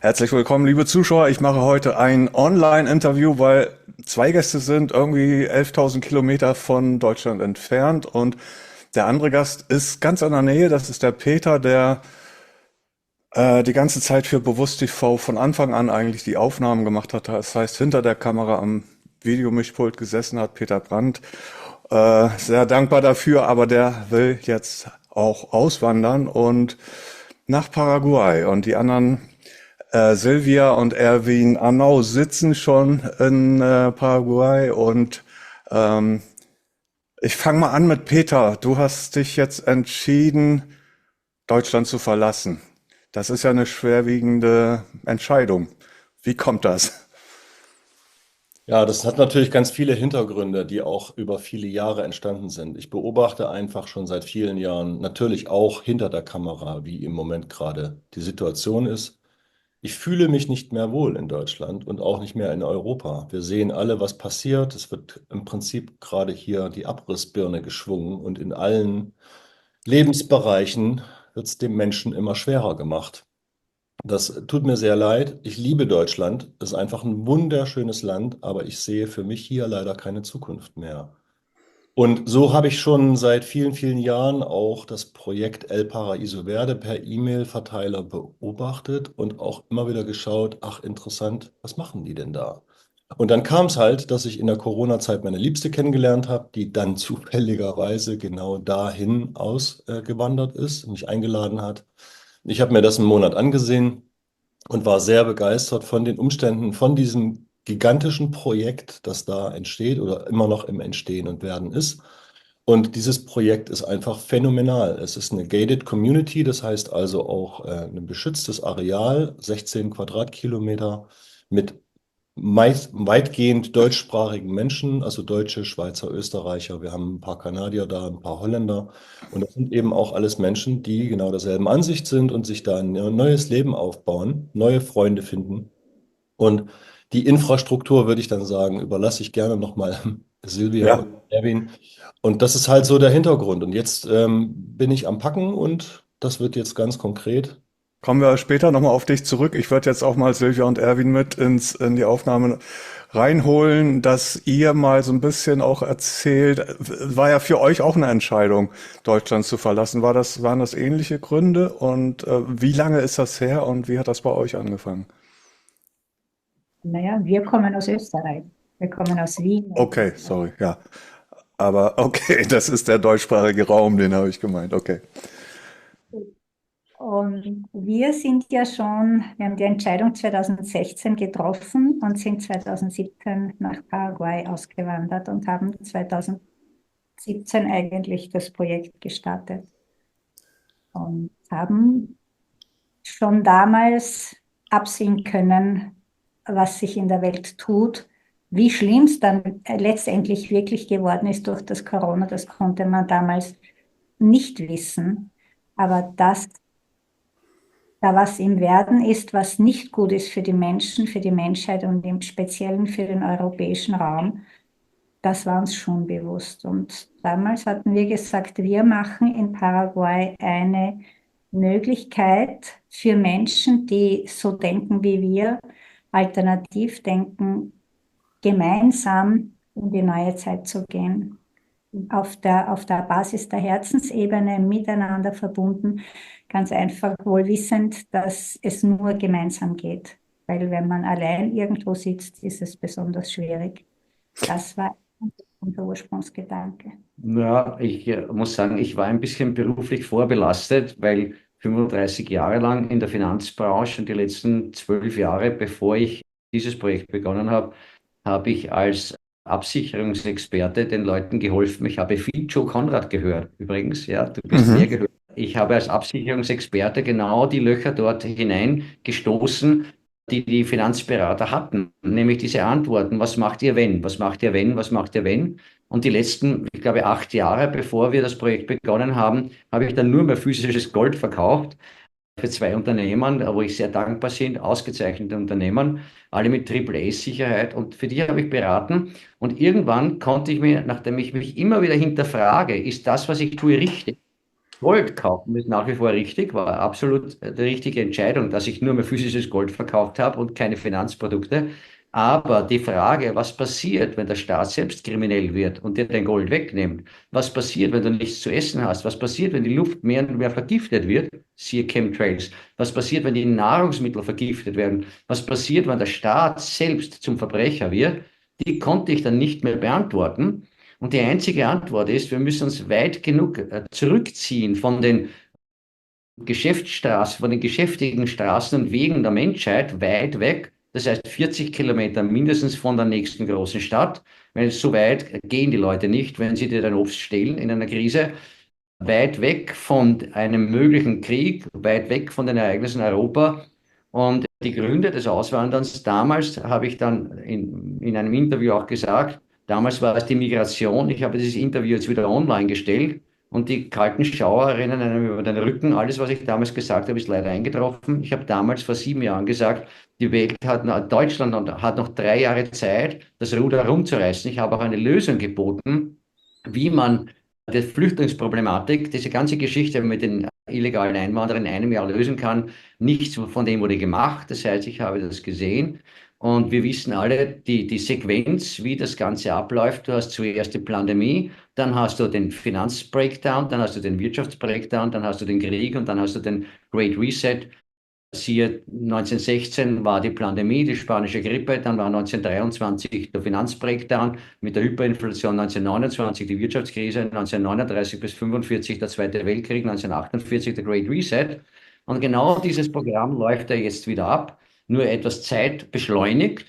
Herzlich willkommen, liebe Zuschauer. Ich mache heute ein Online-Interview, weil zwei Gäste sind irgendwie 11.000 Kilometer von Deutschland entfernt und der andere Gast ist ganz in der Nähe. Das ist der Peter, der die ganze Zeit für Bewusst TV von Anfang an eigentlich die Aufnahmen gemacht hat. Das heißt, hinter der Kamera am Videomischpult gesessen hat, Peter Brandt. Sehr dankbar dafür, aber der will jetzt auch auswandern und nach Paraguay. Und die anderen Silvia und Erwin Arnau sitzen schon in Paraguay und ähm, ich fange mal an mit Peter. Du hast dich jetzt entschieden, Deutschland zu verlassen. Das ist ja eine schwerwiegende Entscheidung. Wie kommt das? Ja, das hat natürlich ganz viele Hintergründe, die auch über viele Jahre entstanden sind. Ich beobachte einfach schon seit vielen Jahren, natürlich auch hinter der Kamera, wie im Moment gerade die Situation ist. Ich fühle mich nicht mehr wohl in Deutschland und auch nicht mehr in Europa. Wir sehen alle, was passiert. Es wird im Prinzip gerade hier die Abrissbirne geschwungen und in allen Lebensbereichen wird es dem Menschen immer schwerer gemacht. Das tut mir sehr leid. Ich liebe Deutschland. Es ist einfach ein wunderschönes Land, aber ich sehe für mich hier leider keine Zukunft mehr. Und so habe ich schon seit vielen, vielen Jahren auch das Projekt El Paraíso Verde per E-Mail-Verteiler beobachtet und auch immer wieder geschaut, ach interessant, was machen die denn da? Und dann kam es halt, dass ich in der Corona-Zeit meine Liebste kennengelernt habe, die dann zufälligerweise genau dahin ausgewandert ist, mich eingeladen hat. Ich habe mir das einen Monat angesehen und war sehr begeistert von den Umständen, von diesem gigantischen Projekt, das da entsteht oder immer noch im Entstehen und Werden ist. Und dieses Projekt ist einfach phänomenal. Es ist eine gated Community, das heißt also auch ein beschütztes Areal, 16 Quadratkilometer mit meist, weitgehend deutschsprachigen Menschen, also Deutsche, Schweizer, Österreicher. Wir haben ein paar Kanadier da, ein paar Holländer. Und das sind eben auch alles Menschen, die genau derselben Ansicht sind und sich da ein neues Leben aufbauen, neue Freunde finden. Und die Infrastruktur, würde ich dann sagen, überlasse ich gerne nochmal Silvia Ja, und Erwin. Und das ist halt so der Hintergrund. Und jetzt bin ich am Packen und das wird jetzt ganz konkret. kommen wir später nochmal auf dich zurück. Ich würde jetzt auch mal Silvia und Erwin mit in die Aufnahme reinholen, dass ihr mal so ein bisschen auch erzählt, war ja für euch auch eine Entscheidung, Deutschland zu verlassen. Waren das ähnliche Gründe und wie lange ist das her und wie hat das bei euch angefangen? Naja, wir kommen aus Österreich. Wir kommen aus Wien. Okay, sorry, ja. Aber okay, das ist der deutschsprachige Raum, den habe ich gemeint. Okay. Und wir sind ja schon, wir haben die Entscheidung 2016 getroffen und sind 2017 nach Paraguay ausgewandert und haben 2017 eigentlich das Projekt gestartet und haben schon damals absehen können, was sich in der Welt tut. Wie schlimm es dann letztendlich wirklich geworden ist durch das Corona, das konnte man damals nicht wissen. Aber das, da was im Werden ist, was nicht gut ist für die Menschen, für die Menschheit und im Speziellen für den europäischen Raum, das war uns schon bewusst. Und damals hatten wir gesagt, wir machen in Paraguay eine Möglichkeit für Menschen, die so denken wie wir, alternativ denken, gemeinsam in die neue Zeit zu gehen. Auf der Basis der Herzensebene miteinander verbunden, ganz einfach wohl wissend, dass es nur gemeinsam geht. Weil wenn man allein irgendwo sitzt, ist es besonders schwierig. Das war unser Ursprungsgedanke. Ja, ich muss sagen, ich war ein bisschen beruflich vorbelastet, weil 35 Jahre lang in der Finanzbranche und die letzten 12 Jahre, bevor ich dieses Projekt begonnen habe, habe ich als Absicherungsexperte den Leuten geholfen. Ich habe viel Joe Konrad gehört, übrigens, ja, du bist Mhm. sehr gehört. Ich habe als Absicherungsexperte genau die Löcher dort hineingestoßen, die die Finanzberater hatten, nämlich diese Antworten, was macht ihr wenn, was macht ihr wenn, was macht ihr wenn? Und die letzten, ich glaube, 8 Jahre, bevor wir das Projekt begonnen haben, habe ich dann nur mehr physisches Gold verkauft für zwei Unternehmen, wo ich sehr dankbar bin, ausgezeichnete Unternehmen, alle mit AAA-Sicherheit. Und für die habe ich beraten. Und irgendwann konnte ich mir, nachdem ich mich immer wieder hinterfrage, ist das, was ich tue, richtig? Gold kaufen ist nach wie vor richtig, war absolut die richtige Entscheidung, dass ich nur mehr physisches Gold verkauft habe und keine Finanzprodukte. Aber die Frage, was passiert, wenn der Staat selbst kriminell wird und dir dein Gold wegnimmt? Was passiert, wenn du nichts zu essen hast? Was passiert, wenn die Luft mehr und mehr vergiftet wird? Siehe Chemtrails. Was passiert, wenn die Nahrungsmittel vergiftet werden? Was passiert, wenn der Staat selbst zum Verbrecher wird? Die konnte ich dann nicht mehr beantworten. Und die einzige Antwort ist, wir müssen uns weit genug zurückziehen von den Geschäftsstraßen, von den geschäftigen Straßen und Wegen der Menschheit, weit weg. Das heißt 40 Kilometer mindestens von der nächsten großen Stadt. Wenn es so weit gehen die Leute nicht, wenn sie dir dein Obst stehlen in einer Krise. Weit weg von einem möglichen Krieg, weit weg von den Ereignissen in Europa. Und die Gründe des Auswanderns, damals habe ich dann in einem Interview auch gesagt, damals war es die Migration. Ich habe dieses Interview jetzt wieder online gestellt und die kalten Schauer rennen einem über den Rücken. Alles, was ich damals gesagt habe, ist leider eingetroffen. Ich habe damals vor 7 Jahren gesagt, die Welt hat, Deutschland hat noch 3 Jahre Zeit, das Ruder rumzureißen. Ich habe auch eine Lösung geboten, wie man die Flüchtlingsproblematik, diese ganze Geschichte mit den illegalen Einwanderern in einem Jahr lösen kann. Nichts von dem wurde gemacht. Das heißt, ich habe das gesehen. Und wir wissen alle, die Sequenz, wie das Ganze abläuft. Du hast zuerst die Pandemie, dann hast du den Finanzbreakdown, dann hast du den Wirtschaftsbreakdown, dann hast du den Krieg und dann hast du den Great Reset. Siehe 1916 war die Pandemie, die spanische Grippe, dann war 1923 der Finanzbreakdown mit der Hyperinflation, 1929 die Wirtschaftskrise, 1939 bis 1945 der Zweite Weltkrieg, 1948 der Great Reset. Und genau dieses Programm läuft ja jetzt wieder ab, nur etwas Zeit beschleunigt.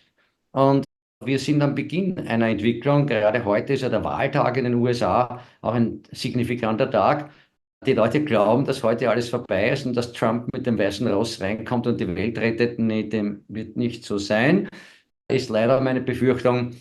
Und wir sind am Beginn einer Entwicklung. Gerade heute ist ja der Wahltag in den USA, auch ein signifikanter Tag. Die Leute glauben, dass heute alles vorbei ist und dass Trump mit dem Weißen Ross reinkommt und die Welt rettet. Nee, dem wird nicht so sein. Ist leider meine Befürchtung.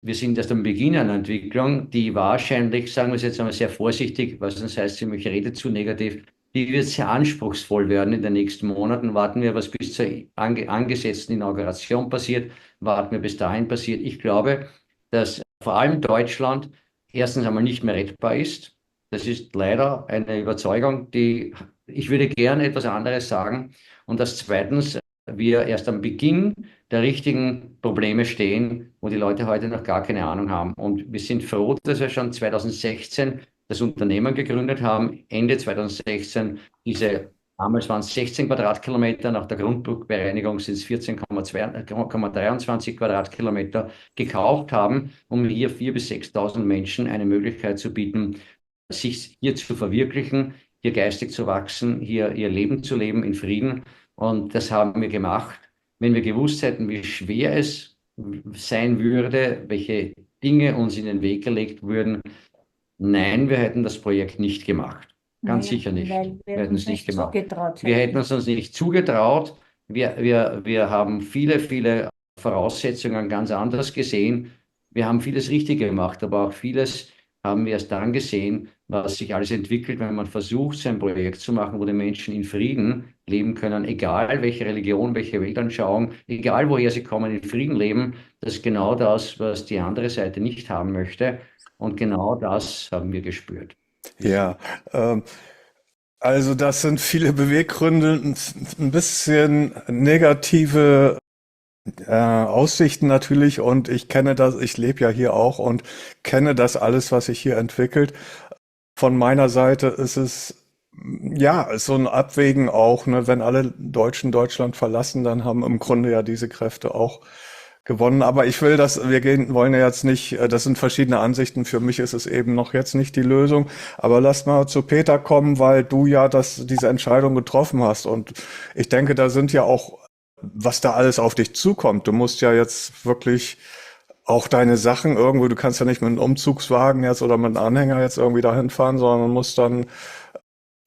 Wir sind erst am Beginn einer Entwicklung, die wahrscheinlich, sagen wir es jetzt einmal sehr vorsichtig, was das heißt, ich rede zu negativ, die wird sehr anspruchsvoll werden in den nächsten Monaten. Warten wir, was bis zur angesetzten Inauguration passiert. Warten wir, bis dahin passiert. Ich glaube, dass vor allem Deutschland erstens einmal nicht mehr rettbar ist. Das ist leider eine Überzeugung, die ich würde gerne etwas anderes sagen. Und dass zweitens wir erst am Beginn der richtigen Probleme stehen, wo die Leute heute noch gar keine Ahnung haben. Und wir sind froh, dass wir schon 2016 das Unternehmen gegründet haben, Ende 2016 damals waren es 16 Quadratkilometer, nach der Grundbuchbereinigung sind es 14,23 Quadratkilometer gekauft haben, um hier 4.000 bis 6.000 Menschen eine Möglichkeit zu bieten, sich hier zu verwirklichen, hier geistig zu wachsen, hier ihr Leben zu leben in Frieden. Und das haben wir gemacht. Wenn wir gewusst hätten, wie schwer es sein würde, welche Dinge uns in den Weg gelegt würden, nein, wir hätten das Projekt nicht gemacht. Ganz Naja, sicher nicht. weil Wir wir hätten uns es nicht nicht gemacht. zugetraut Wir hätten hätten. es uns nicht zugetraut. Wir haben viele Voraussetzungen ganz anders gesehen. Wir haben vieles richtig gemacht, aber auch vieles haben wir erst dann gesehen, was sich alles entwickelt, wenn man versucht, so ein Projekt zu machen, wo die Menschen in Frieden leben können, egal welche Religion, welche Weltanschauung, egal woher sie kommen, in Frieden leben. Das ist genau das, was die andere Seite nicht haben möchte. Und genau das haben wir gespürt. Ja, ähm, also das sind viele Beweggründe, ein bisschen negative Aussichten natürlich und ich kenne das, ich lebe ja hier auch und kenne das alles, was sich hier entwickelt. Von meiner Seite ist es ja ist so ein Abwägen auch, ne, wenn alle Deutschen Deutschland verlassen, dann haben im Grunde ja diese Kräfte auch gewonnen. Aber ich will wollen ja jetzt nicht, das sind verschiedene Ansichten. Für mich ist es eben noch jetzt nicht die Lösung. Aber lass mal zu Peter kommen, weil du ja diese Entscheidung getroffen hast. Und ich denke, da sind ja auch, was da alles auf dich zukommt. Du musst ja jetzt wirklich auch deine Sachen irgendwo, du kannst ja nicht mit einem Umzugswagen jetzt oder mit einem Anhänger jetzt irgendwie dahin fahren, sondern musst dann,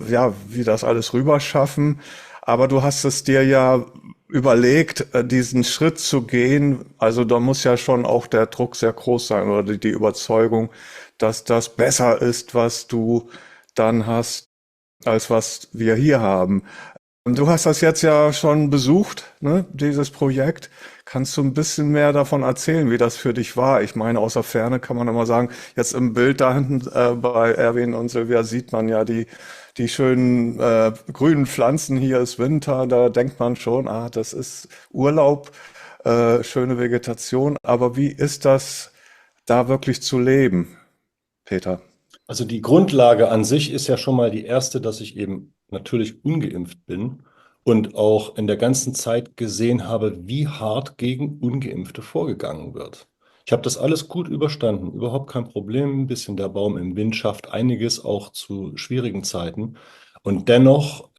ja, wie das alles rüber schaffen. Aber du hast es dir ja überlegt, diesen Schritt zu gehen. Also da muss ja schon auch der Druck sehr groß sein oder die Überzeugung, dass das besser ist, was du dann hast, als was wir hier haben. Und du hast das jetzt ja schon besucht, ne, dieses Projekt. Kannst du ein bisschen mehr davon erzählen, wie das für dich war? Ich meine, aus der Ferne kann man immer sagen, jetzt im Bild da hinten bei Erwin und Silvia sieht man ja die schönen grünen Pflanzen, hier ist Winter, da denkt man schon, ah, das ist Urlaub, schöne Vegetation. Aber wie ist das, da wirklich zu leben, Peter? Also die Grundlage an sich ist ja schon mal die erste, dass ich eben natürlich ungeimpft bin und auch in der ganzen Zeit gesehen habe, wie hart gegen Ungeimpfte vorgegangen wird. Ich habe das alles gut überstanden, überhaupt kein Problem. Ein bisschen der Baum im Wind schafft einiges auch zu schwierigen Zeiten. Und dennoch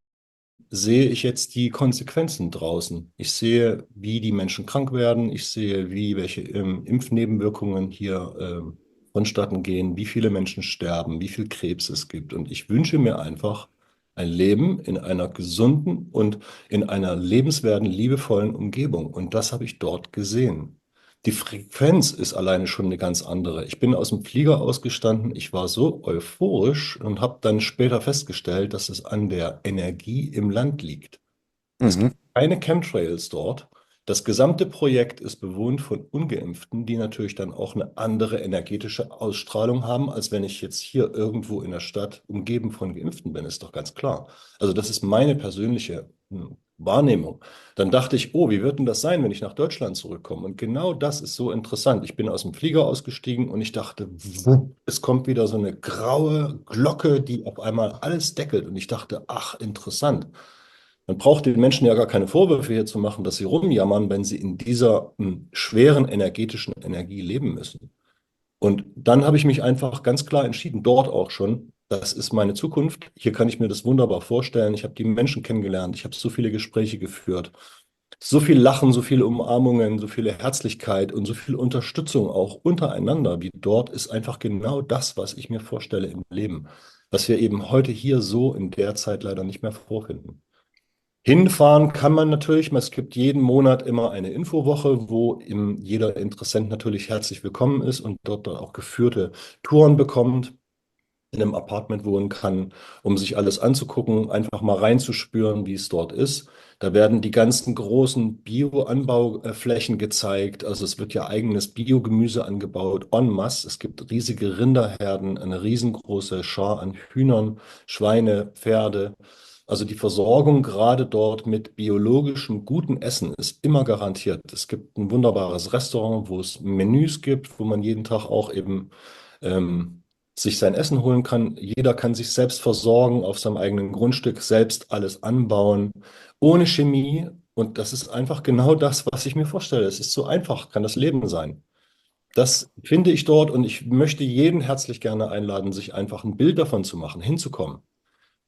sehe ich jetzt die Konsequenzen draußen. Ich sehe, wie die Menschen krank werden. Ich sehe, wie welche Impfnebenwirkungen hier vonstatten gehen, wie viele Menschen sterben, wie viel Krebs es gibt. Und ich wünsche mir einfach ein Leben in einer gesunden und in einer lebenswerten, liebevollen Umgebung. Und das habe ich dort gesehen. Die Frequenz ist alleine schon eine ganz andere. Ich bin aus dem Flieger ausgestanden, ich war so euphorisch und habe dann später festgestellt, dass es an der Energie im Land liegt. Es Mhm. gibt keine Chemtrails dort. Das gesamte Projekt ist bewohnt von Ungeimpften, die natürlich dann auch eine andere energetische Ausstrahlung haben, als wenn ich jetzt hier irgendwo in der Stadt umgeben von Geimpften bin, ist doch ganz klar. Also das ist meine persönliche Wahrnehmung. Dann dachte ich, oh, wie wird denn das sein, wenn ich nach Deutschland zurückkomme? Und genau das ist so interessant. Ich bin aus dem Flieger ausgestiegen und ich dachte, wupp, es kommt wieder so eine graue Glocke, die auf einmal alles deckelt. Und ich dachte, ach, interessant. Man braucht den Menschen ja gar keine Vorwürfe hier zu machen, dass sie rumjammern, wenn sie in dieser schweren energetischen Energie leben müssen. Und dann habe ich mich einfach ganz klar entschieden, dort auch schon, das ist meine Zukunft. Hier kann ich mir das wunderbar vorstellen. Ich habe die Menschen kennengelernt, ich habe so viele Gespräche geführt, so viel Lachen, so viele Umarmungen, so viele Herzlichkeit und so viel Unterstützung auch untereinander wie dort ist einfach genau das, was ich mir vorstelle im Leben, was wir eben heute hier so in der Zeit leider nicht mehr vorfinden. Hinfahren kann man natürlich. Es gibt jeden Monat immer eine Infowoche, wo jeder Interessent natürlich herzlich willkommen ist und dort dann auch geführte Touren bekommt, in einem Apartment wohnen kann, um sich alles anzugucken, einfach mal reinzuspüren, wie es dort ist. Da werden die ganzen großen Bio-Anbauflächen gezeigt. Also es wird ja eigenes Biogemüse angebaut, en masse. Es gibt riesige Rinderherden, eine riesengroße Schar an Hühnern, Schweine, Pferde. Also die Versorgung gerade dort mit biologischem, gutem Essen ist immer garantiert. Es gibt ein wunderbares Restaurant, wo es Menüs gibt, wo man jeden Tag auch eben sich sein Essen holen kann. Jeder kann sich selbst versorgen auf seinem eigenen Grundstück, selbst alles anbauen, ohne Chemie. Und das ist einfach genau das, was ich mir vorstelle. Es ist so einfach, kann das Leben sein. Das finde ich dort und ich möchte jeden herzlich gerne einladen, sich einfach ein Bild davon zu machen, hinzukommen.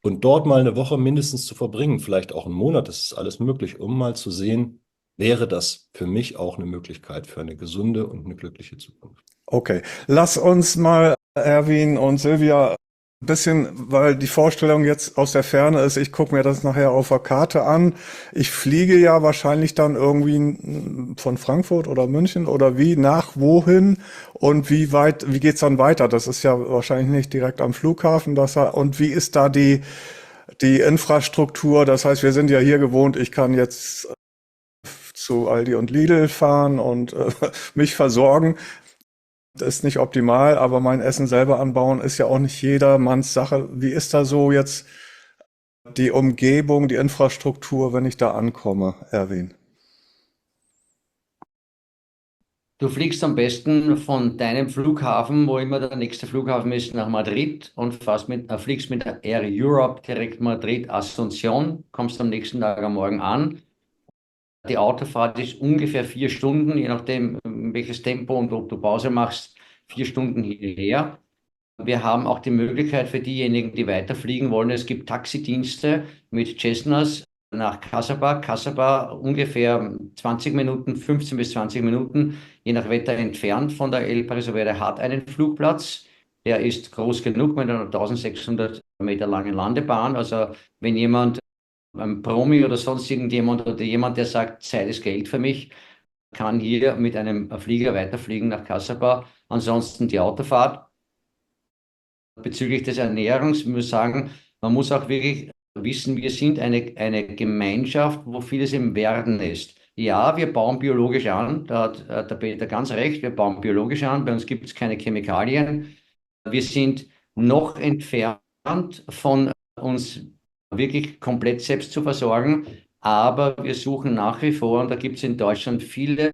Und dort mal eine Woche mindestens zu verbringen, vielleicht auch einen Monat, das ist alles möglich, um mal zu sehen, wäre das für mich auch eine Möglichkeit für eine gesunde und eine glückliche Zukunft. Okay, lass uns mal, Erwin und Silvia, ein bisschen, weil die Vorstellung jetzt aus der Ferne ist, ich gucke mir das nachher auf der Karte an. Ich fliege ja wahrscheinlich dann irgendwie von Frankfurt oder München oder wie, nach wohin und wie weit, wie geht's dann weiter? Das ist ja wahrscheinlich nicht direkt am Flughafen, und wie ist da die Infrastruktur? Das heißt, wir sind ja hier gewohnt, ich kann jetzt zu Aldi und Lidl fahren und mich versorgen. Das ist nicht optimal, aber mein Essen selber anbauen ist ja auch nicht jedermanns Sache. Wie ist da so jetzt die Umgebung, die Infrastruktur, wenn ich da ankomme, Erwin? Du fliegst am besten von deinem Flughafen, wo immer der nächste Flughafen ist, nach Madrid und fliegst mit der Air Europe direkt Madrid Asunción, kommst am nächsten Tag am Morgen an. Die Autofahrt ist ungefähr 4 Stunden, je nachdem, welches Tempo und ob du Pause machst, 4 Stunden hierher. Wir haben auch die Möglichkeit für diejenigen, die weiterfliegen wollen. Es gibt Taxidienste mit Cessnas nach Casablanca. Casablanca ungefähr 20 Minuten, 15 bis 20 Minuten, je nach Wetter entfernt von der El Paso Verde, hat einen Flugplatz. Der ist groß genug mit einer 1600 Meter langen Landebahn. Also wenn jemand, ein Promi oder sonst irgendjemand oder jemand, der sagt, Zeit ist Geld für mich, kann hier mit einem Flieger weiterfliegen nach Casablanca. Ansonsten die Autofahrt. Bezüglich des Ernährungs muss ich sagen, man muss auch wirklich wissen, wir sind eine Gemeinschaft, wo vieles im Werden ist. Ja, wir bauen biologisch an, da hat der Peter ganz recht, wir bauen biologisch an, bei uns gibt es keine Chemikalien. Wir sind noch entfernt von uns wirklich komplett selbst zu versorgen. Aber wir suchen nach wie vor, und da gibt es in Deutschland viele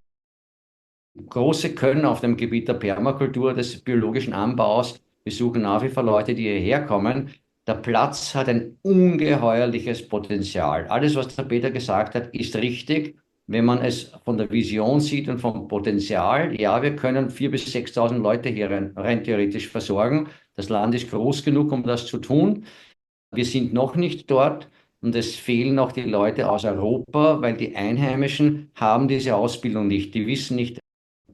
große Können auf dem Gebiet der Permakultur, des biologischen Anbaus. Wir suchen nach wie vor Leute, die hierher kommen. Der Platz hat ein ungeheuerliches Potenzial. Alles, was der Peter gesagt hat, ist richtig. Wenn man es von der Vision sieht und vom Potenzial, ja, wir können 4.000 bis 6.000 Leute hier rein theoretisch versorgen. Das Land ist groß genug, um das zu tun. Wir sind noch nicht dort und es fehlen noch die Leute aus Europa, weil die Einheimischen haben diese Ausbildung nicht. Die wissen nicht,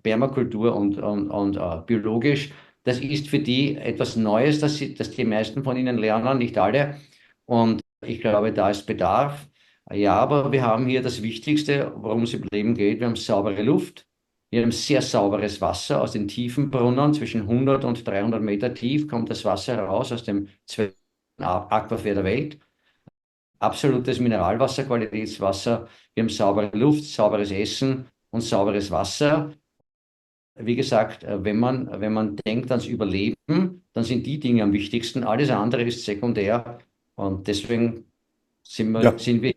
Permakultur und biologisch, das ist für die etwas Neues, dass die meisten von ihnen lernen, nicht alle. Und ich glaube, da ist Bedarf. Ja, aber wir haben hier das Wichtigste, worum es im Leben geht. Wir haben saubere Luft. Wir haben sehr sauberes Wasser aus den tiefen Brunnen. Zwischen 100 und 300 Meter tief kommt das Wasser heraus aus dem zweiten Aquifer der Welt. Absolutes Mineralwasser, Qualitätswasser. Wir haben saubere Luft, sauberes Essen und sauberes Wasser. Wie gesagt, wenn man denkt ans Überleben, dann sind die Dinge am wichtigsten. Alles andere ist sekundär. Und deswegen Ja. sind wir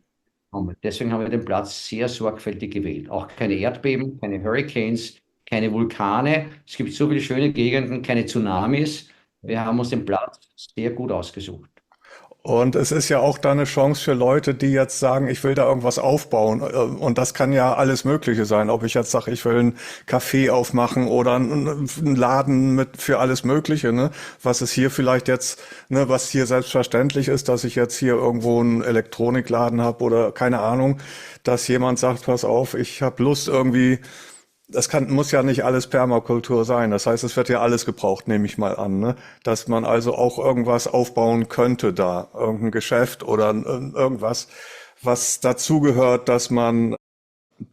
gekommen. Deswegen haben wir den Platz sehr sorgfältig gewählt. Auch keine Erdbeben, keine Hurricanes, keine Vulkane. Es gibt so viele schöne Gegenden, keine Tsunamis. Wir haben uns den Platz sehr gut ausgesucht. Und es ist ja auch da eine Chance für Leute, die jetzt sagen, ich will da irgendwas aufbauen. Und das kann ja alles Mögliche sein. Ob ich jetzt sage, ich will einen Café aufmachen oder einen Laden mit für alles Mögliche, ne? Was ist hier vielleicht jetzt, ne, was hier selbstverständlich ist, dass ich jetzt hier irgendwo einen Elektronikladen habe oder keine Ahnung, dass jemand sagt, pass auf, ich habe Lust irgendwie. Muss ja nicht alles Permakultur sein. Das heißt, es wird ja alles gebraucht, nehme ich mal an, ne? Dass man also auch irgendwas aufbauen könnte da, irgendein Geschäft oder irgendwas, was dazugehört, dass man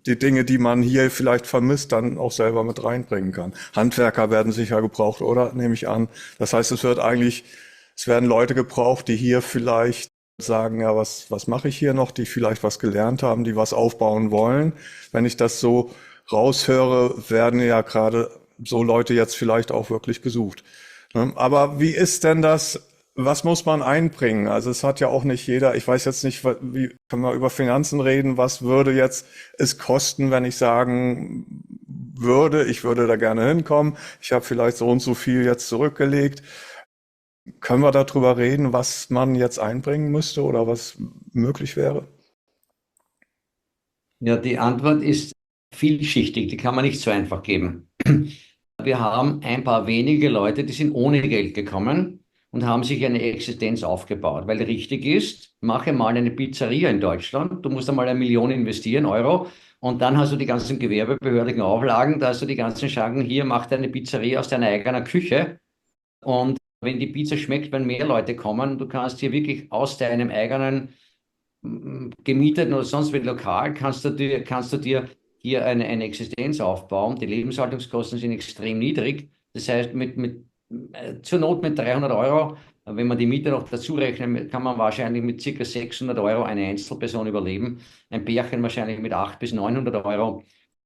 die Dinge, die man hier vielleicht vermisst, dann auch selber mit reinbringen kann. Handwerker werden sicher gebraucht, oder? Nehme ich an. Das heißt, es werden Leute gebraucht, die hier vielleicht sagen, ja, was mache ich hier noch, die vielleicht was gelernt haben, die was aufbauen wollen. Wenn ich das so raushöre, werden ja gerade so Leute jetzt vielleicht auch wirklich gesucht. Ne? Aber wie ist denn das? Was muss man einbringen? Also es hat ja auch nicht jeder, ich weiß jetzt nicht, wie können wir über Finanzen reden, was würde jetzt es kosten, wenn ich sagen würde, ich würde da gerne hinkommen, ich habe vielleicht so und so viel jetzt zurückgelegt. Können wir darüber reden, was man jetzt einbringen müsste oder was möglich wäre? Ja, die Antwort ist vielschichtig, die kann man nicht so einfach geben. Wir haben ein paar wenige Leute, die sind ohne Geld gekommen und haben sich eine Existenz aufgebaut. Weil richtig ist, mache mal eine Pizzeria in Deutschland, du musst einmal 1 Million investieren, Euro, und dann hast du die ganzen gewerbebehördlichen Auflagen, da hast du die ganzen Schranken, hier mach deine Pizzeria aus deiner eigenen Küche. Und wenn die Pizza schmeckt, wenn mehr Leute kommen, du kannst hier wirklich aus deinem eigenen gemieteten oder sonst wie Lokal, kannst du dir hier eine Existenz aufbauen. Die Lebenshaltungskosten sind extrem niedrig. Das heißt, zur Not mit 300 Euro, wenn man die Miete noch dazu rechnet, kann man wahrscheinlich mit ca. 600 Euro eine Einzelperson überleben. Ein Pärchen wahrscheinlich mit 800 bis 900 Euro.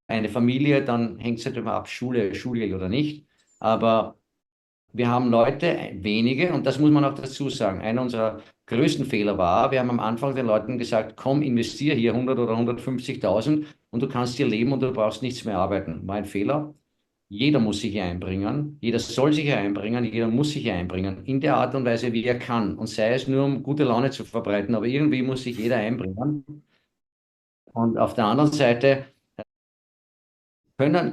Eine Familie, dann hängt es halt immer ab, Schulgeld oder nicht. Aber wir haben Leute, wenige, und das muss man auch dazu sagen. Einer unserer größten Fehler war, wir haben am Anfang den Leuten gesagt, komm, investier hier 100 oder 150.000 und du kannst hier leben und du brauchst nichts mehr arbeiten. War ein Fehler. Jeder muss sich hier einbringen, jeder soll sich hier einbringen, jeder muss sich hier einbringen, in der Art und Weise, wie er kann. Und sei es nur, um gute Laune zu verbreiten, aber irgendwie muss sich jeder einbringen. Und auf der anderen Seite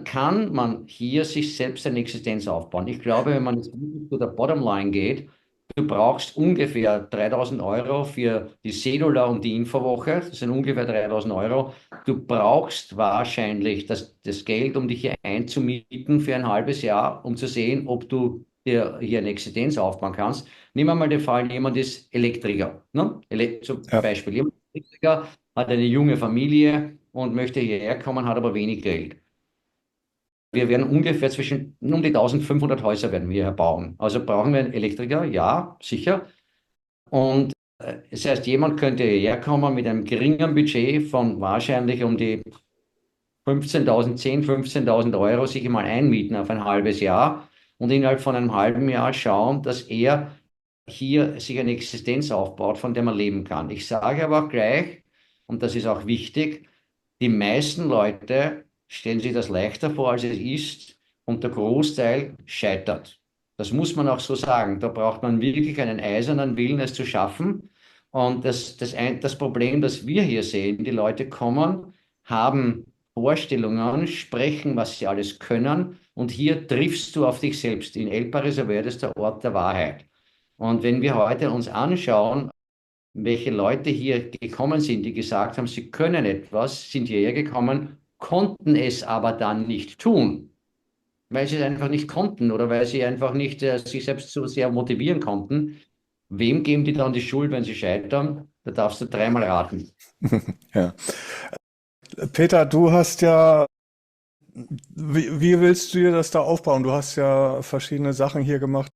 kann man hier sich selbst eine Existenz aufbauen. Ich glaube, wenn man jetzt wirklich zu der Bottomline geht, du brauchst ungefähr 3.000 Euro für die Cedula und die Infowoche. Das sind ungefähr 3.000 Euro. Du brauchst wahrscheinlich das Geld, um dich hier einzumieten für ein halbes Jahr, um zu sehen, ob du dir hier eine Existenz aufbauen kannst. Nehmen wir mal den Fall, jemand ist Elektriker. Ne? Zum Ja. Beispiel, jemand ist Elektriker, hat eine junge Familie und möchte hierher kommen, hat aber wenig Geld. Wir werden ungefähr um die 1.500 Häuser werden wir hier bauen. Also brauchen wir einen Elektriker? Ja, sicher. Und das heißt, jemand könnte hierher kommen mit einem geringen Budget von wahrscheinlich um die 15.000 Euro sich mal einmieten auf ein halbes Jahr und innerhalb von einem halben Jahr schauen, dass er hier sich eine Existenz aufbaut, von der man leben kann. Ich sage aber auch gleich, und das ist auch wichtig, die meisten Leute stellen sich das leichter vor, als es ist, und der Großteil scheitert. Das muss man auch so sagen. Da braucht man wirklich einen eisernen Willen, es zu schaffen. Und das Problem, das wir hier sehen, die Leute kommen, haben Vorstellungen, sprechen, was sie alles können, und hier triffst du auf dich selbst. In El País Verde ist der Ort der Wahrheit. Und wenn wir heute uns anschauen, welche Leute hier gekommen sind, die gesagt haben, sie können etwas, sind hierher gekommen, konnten es aber dann nicht tun, weil sie es einfach nicht konnten oder weil sie einfach nicht sich selbst so sehr motivieren konnten. Wem geben die dann die Schuld, wenn sie scheitern? Da darfst du dreimal raten. Ja. Peter, du hast ja, wie willst du dir das da aufbauen? Du hast ja verschiedene Sachen hier gemacht,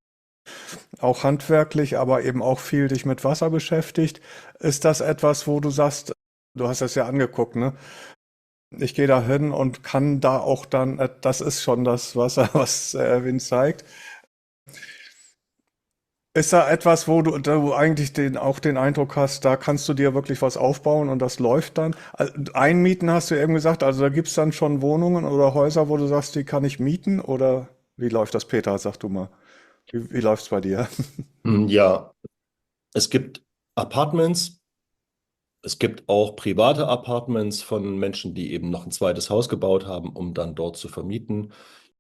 auch handwerklich, aber eben auch viel dich mit Wasser beschäftigt. Ist das etwas, wo du sagst, du hast das ja angeguckt, ne? Ich gehe da hin und kann da auch dann, das ist schon das Wasser, was Erwin zeigt. Ist da etwas, wo du eigentlich auch den Eindruck hast, da kannst du dir wirklich was aufbauen und das läuft dann? Einmieten hast du eben gesagt, also da gibt's dann schon Wohnungen oder Häuser, wo du sagst, die kann ich mieten? Oder wie läuft das, Peter? Sag du mal. Wie läuft's bei dir? Ja, es gibt Apartments, es gibt auch private Apartments von Menschen, die eben noch ein zweites Haus gebaut haben, um dann dort zu vermieten.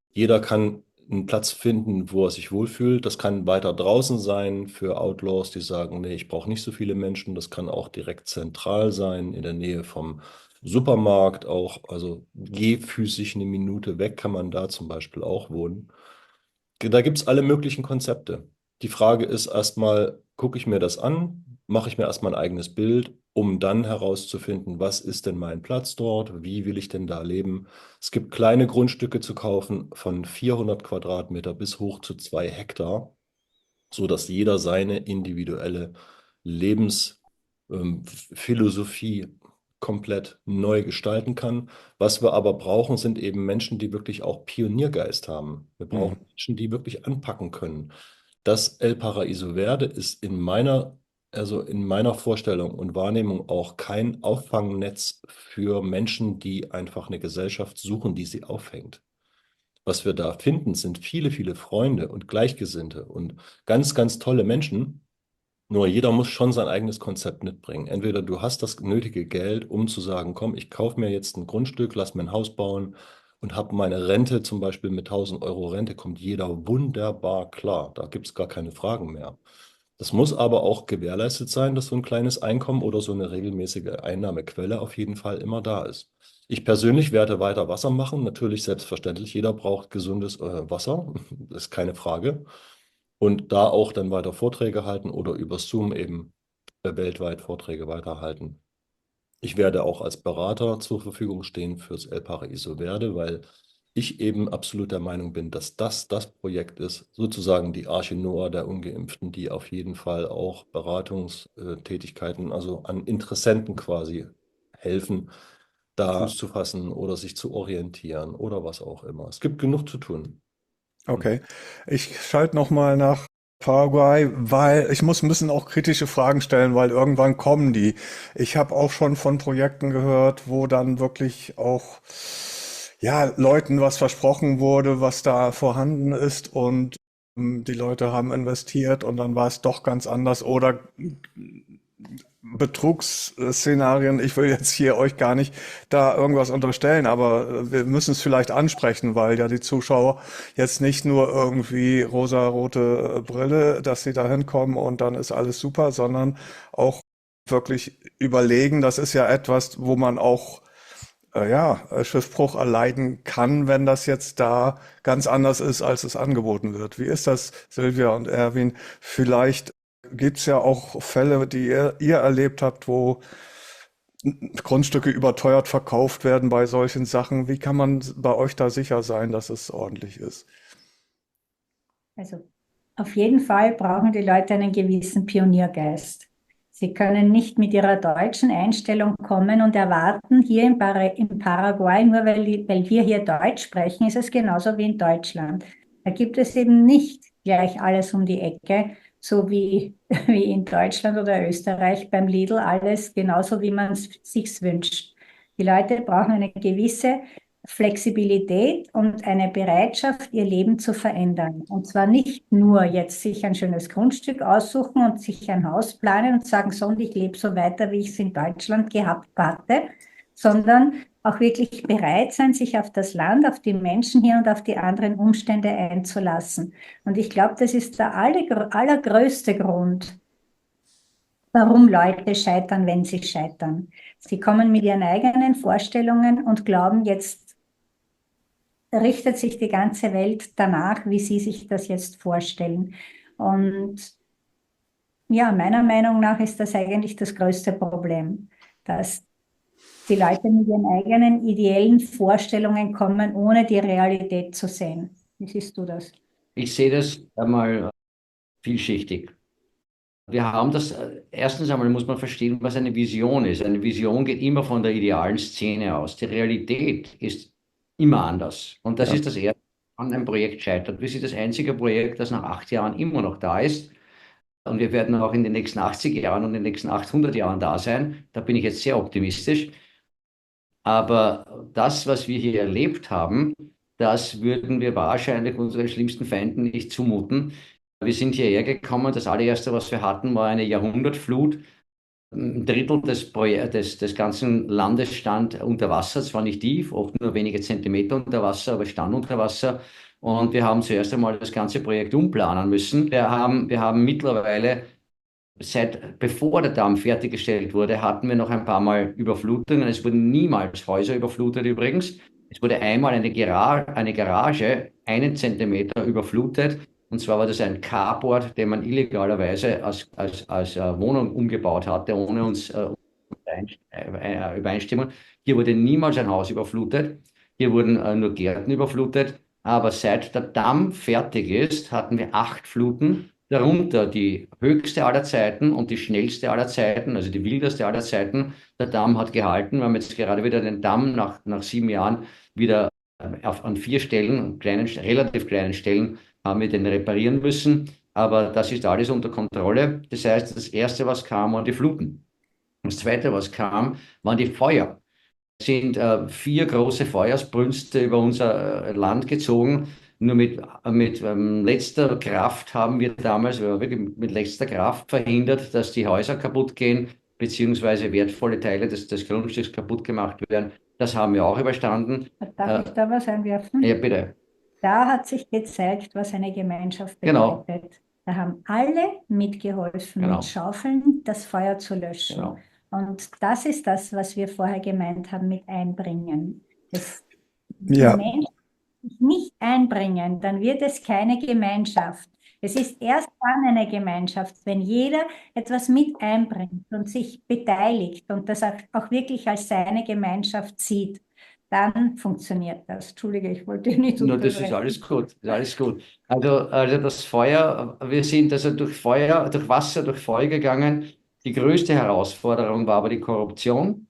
Jeder kann einen Platz finden, wo er sich wohlfühlt. Das kann weiter draußen sein für Outlaws, die sagen, nee, ich brauche nicht so viele Menschen. Das kann auch direkt zentral sein, in der Nähe vom Supermarkt auch. Also gehfüßig eine Minute weg kann man da zum Beispiel auch wohnen. Da gibt es alle möglichen Konzepte. Die Frage ist erstmal, gucke ich mir das an, mache ich mir erstmal ein eigenes Bild, um dann herauszufinden, was ist denn mein Platz dort, wie will ich denn da leben. Es gibt kleine Grundstücke zu kaufen von 400 Quadratmeter bis hoch zu 2 Hektar, sodass jeder seine individuelle Lebensphilosophie komplett neu gestalten kann. Was wir aber brauchen, sind eben Menschen, die wirklich auch Pioniergeist haben. Wir Hm. brauchen Menschen, die wirklich anpacken können. Das El Paraíso Verde ist in meiner Vorstellung und Wahrnehmung auch kein Auffangnetz für Menschen, die einfach eine Gesellschaft suchen, die sie aufhängt. Was wir da finden, sind viele, viele Freunde und Gleichgesinnte und ganz, ganz tolle Menschen. Nur jeder muss schon sein eigenes Konzept mitbringen. Entweder du hast das nötige Geld, um zu sagen, komm, ich kaufe mir jetzt ein Grundstück, lass mir ein Haus bauen und habe meine Rente, zum Beispiel mit 1.000 € Rente, kommt jeder wunderbar klar. Da gibt es gar keine Fragen mehr. Das muss aber auch gewährleistet sein, dass so ein kleines Einkommen oder so eine regelmäßige Einnahmequelle auf jeden Fall immer da ist. Ich persönlich werde weiter Wasser machen. Natürlich, selbstverständlich, jeder braucht gesundes Wasser, das ist keine Frage. Und da auch dann weiter Vorträge halten oder über Zoom eben weltweit Vorträge weiterhalten. Ich werde auch als Berater zur Verfügung stehen fürs El Paraíso Verde, weil ich eben absolut der Meinung bin, dass das Projekt ist, sozusagen die Arche Noah der Ungeimpften, die auf jeden Fall auch Beratungstätigkeiten, also an Interessenten quasi helfen, da Fuß zu fassen oder sich zu orientieren oder was auch immer. Es gibt genug zu tun. Okay. Ich schalte noch mal nach Paraguay, weil ich muss ein bisschen auch kritische Fragen stellen, weil irgendwann kommen die. Ich habe auch schon von Projekten gehört, wo dann wirklich auch ja Leuten was versprochen wurde, was da vorhanden ist und die Leute haben investiert und dann war es doch ganz anders oder Betrugsszenarien. Ich will jetzt hier euch gar nicht da irgendwas unterstellen, aber wir müssen es vielleicht ansprechen, weil ja die Zuschauer jetzt nicht nur irgendwie rosarote Brille, dass sie da hinkommen und dann ist alles super, sondern auch wirklich überlegen, das ist ja etwas, wo man auch Schiffbruch erleiden kann, wenn das jetzt da ganz anders ist, als es angeboten wird. Wie ist das, Silvia und Erwin? Vielleicht gibt's ja auch Fälle, die ihr erlebt habt, wo Grundstücke überteuert verkauft werden bei solchen Sachen. Wie kann man bei euch da sicher sein, dass es ordentlich ist? Also auf jeden Fall brauchen die Leute einen gewissen Pioniergeist. Sie können nicht mit ihrer deutschen Einstellung kommen und erwarten, hier in Paraguay, nur weil wir hier Deutsch sprechen, ist es genauso wie in Deutschland. Da gibt es eben nicht gleich alles um die Ecke, so wie in Deutschland oder Österreich beim Lidl alles genauso, wie man es sich wünscht. Die Leute brauchen eine gewisse Flexibilität und eine Bereitschaft, ihr Leben zu verändern. Und zwar nicht nur jetzt sich ein schönes Grundstück aussuchen und sich ein Haus planen und sagen, so, und ich lebe so weiter, wie ich es in Deutschland gehabt hatte, sondern auch wirklich bereit sein, sich auf das Land, auf die Menschen hier und auf die anderen Umstände einzulassen. Und ich glaube, das ist der allergrößte Grund, warum Leute scheitern, wenn sie scheitern. Sie kommen mit ihren eigenen Vorstellungen und glauben, jetzt richtet sich die ganze Welt danach, wie sie sich das jetzt vorstellen. Und ja, meiner Meinung nach ist das eigentlich das größte Problem, dass die Leute mit ihren eigenen ideellen Vorstellungen kommen, ohne die Realität zu sehen. Wie siehst du das? Ich sehe das einmal vielschichtig. Wir haben das, erstens einmal muss man verstehen, was eine Vision ist. Eine Vision geht immer von der idealen Szene aus. Die Realität ist immer anders. Und das Ja. ist das Erste, an einem Projekt scheitert. Wir sind das einzige Projekt, das nach 8 Jahren immer noch da ist. Und wir werden auch in den nächsten 80 Jahren und in den nächsten 800 Jahren da sein. Da bin ich jetzt sehr optimistisch. Aber das, was wir hier erlebt haben, das würden wir wahrscheinlich unseren schlimmsten Feinden nicht zumuten. Wir sind hierher gekommen. Das allererste, was wir hatten, war eine Jahrhundertflut. Ein Drittel des ganzen Landes stand unter Wasser, zwar nicht tief, oft nur wenige Zentimeter unter Wasser, aber es stand unter Wasser. Und wir haben zuerst einmal das ganze Projekt umplanen müssen. Wir haben mittlerweile, bevor der Damm fertiggestellt wurde, hatten wir noch ein paar Mal Überflutungen. Es wurden niemals Häuser überflutet übrigens. Es wurde einmal eine Garage 1 Zentimeter überflutet. Und zwar war das ein Carport, den man illegalerweise als Wohnung umgebaut hatte, ohne uns Übereinstimmung. Hier wurde niemals ein Haus überflutet. Hier wurden nur Gärten überflutet. Aber seit der Damm fertig ist, hatten wir 8 Fluten, darunter die höchste aller Zeiten und die schnellste aller Zeiten, also die wildeste aller Zeiten. Der Damm hat gehalten. Wir haben jetzt gerade wieder den Damm nach 7 Jahren wieder an 4 Stellen, relativ kleinen Stellen, haben wir den reparieren müssen. Aber das ist alles unter Kontrolle. Das heißt, das Erste, was kam, waren die Fluten. Das Zweite, was kam, waren die Feuer. Es sind 4 große Feuersbrünste über unser Land gezogen. Nur mit letzter Kraft haben wir damals, wir haben wirklich mit letzter Kraft verhindert, dass die Häuser kaputt gehen, beziehungsweise wertvolle Teile des Grundstücks kaputt gemacht werden. Das haben wir auch überstanden. Darf ich da was einwerfen? Ja, bitte. Da hat sich gezeigt, was eine Gemeinschaft Genau. bedeutet. Da haben alle mitgeholfen, Genau. mit Schaufeln das Feuer zu löschen. Genau. Und das ist das, was wir vorher gemeint haben mit einbringen. Die Ja. Menschen sich nicht einbringen, dann wird es keine Gemeinschaft. Es ist erst dann eine Gemeinschaft, wenn jeder etwas mit einbringt und sich beteiligt und das auch wirklich als seine Gemeinschaft sieht. Dann funktioniert das. Entschuldige, ich wollte dich nicht Nur das ist unterbrechen. alles gut, das ist alles gut. Also das Feuer, wir sind also durch Feuer, durch Wasser, durch Feuer gegangen. Die größte Herausforderung war aber die Korruption.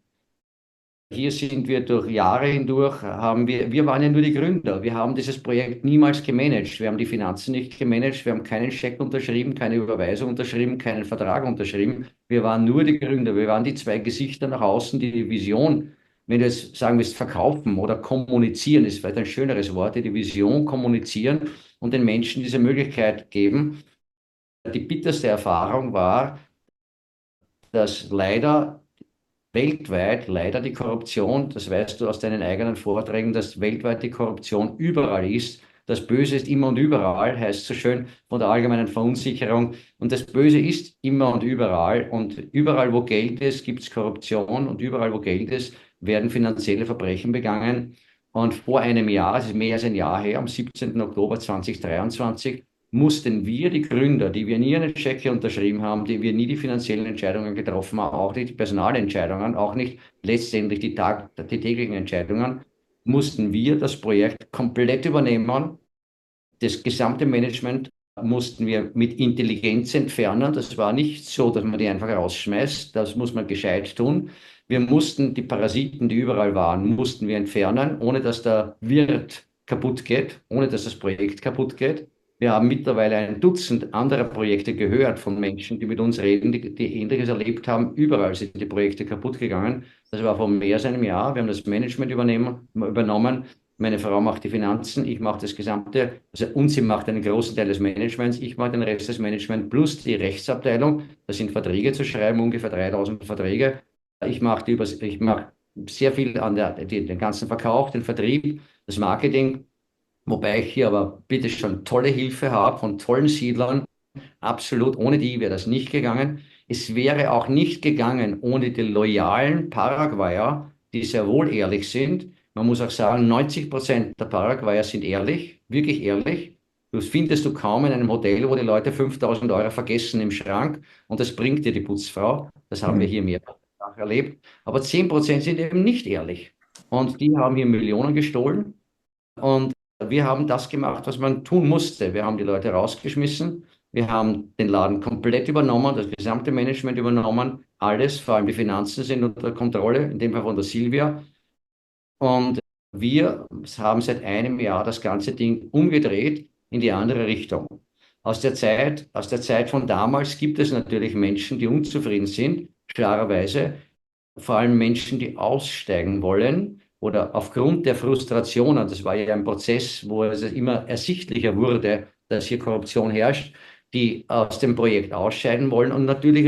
Hier sind wir durch Jahre hindurch, wir waren ja nur die Gründer. Wir haben dieses Projekt niemals gemanagt. Wir haben die Finanzen nicht gemanagt. Wir haben keinen Scheck unterschrieben, keine Überweisung unterschrieben, keinen Vertrag unterschrieben. Wir waren nur die Gründer. Wir waren die 2 Gesichter nach außen, die Vision, wenn du jetzt sagen willst, verkaufen oder kommunizieren, ist vielleicht ein schöneres Wort, die Vision kommunizieren und den Menschen diese Möglichkeit geben. Die bitterste Erfahrung war, dass weltweit leider die Korruption, das weißt du aus deinen eigenen Vorträgen, dass weltweit die Korruption überall ist. Das Böse ist immer und überall, heißt so schön von der allgemeinen Verunsicherung. Und das Böse ist immer und überall. Und überall, wo Geld ist, gibt es Korruption. Und überall, wo Geld ist, werden finanzielle Verbrechen begangen. Und vor einem Jahr, es ist mehr als ein Jahr her, am 17. Oktober 2023, mussten wir, die Gründer, die wir nie eine Checke unterschrieben haben, die wir nie die finanziellen Entscheidungen getroffen haben, auch nicht die Personalentscheidungen, auch nicht letztendlich die täglichen Entscheidungen, mussten wir das Projekt komplett übernehmen. Das gesamte Management mussten wir mit Intelligenz entfernen. Das war nicht so, dass man die einfach rausschmeißt. Das muss man gescheit tun. Wir mussten die Parasiten, die überall waren, mussten wir entfernen, ohne dass der Wirt kaputt geht, ohne dass das Projekt kaputt geht. Wir haben mittlerweile ein Dutzend anderer Projekte gehört von Menschen, die mit uns reden, die Ähnliches erlebt haben. Überall sind die Projekte kaputt gegangen. Das war vor mehr als einem Jahr. Wir haben das Management übernommen. Meine Frau macht die Finanzen, ich mache das Gesamte. Also, und sie macht einen großen Teil des Managements, ich mache den Rest des Managements plus die Rechtsabteilung. Das sind Verträge zu schreiben, ungefähr 3000 Verträge. Ich mache sehr viel an den ganzen Verkauf, den Vertrieb, das Marketing. Wobei ich hier aber bitte schon tolle Hilfe habe von tollen Siedlern. Absolut, ohne die wäre das nicht gegangen. Es wäre auch nicht gegangen ohne die loyalen Paraguayer, die sehr wohl ehrlich sind. Man muss auch sagen, 90% der Paraguayer sind ehrlich, wirklich ehrlich. Das findest du kaum in einem Hotel, wo die Leute 5.000 € vergessen im Schrank und das bringt dir die Putzfrau. Das haben wir Mhm. hier mehrfach erlebt. Aber 10% sind eben nicht ehrlich. Und die haben hier Millionen gestohlen. Und wir haben das gemacht, was man tun musste. Wir haben die Leute rausgeschmissen. Wir haben den Laden komplett übernommen, das gesamte Management übernommen. Alles, vor allem die Finanzen sind unter Kontrolle, in dem Fall von der Silvia. Und wir haben seit einem Jahr das ganze Ding umgedreht in die andere Richtung. Aus der Zeit von damals gibt es natürlich Menschen, die unzufrieden sind, klarerweise. Vor allem Menschen, die aussteigen wollen oder aufgrund der Frustrationen, das war ja ein Prozess, wo es immer ersichtlicher wurde, dass hier Korruption herrscht, die aus dem Projekt ausscheiden wollen und natürlich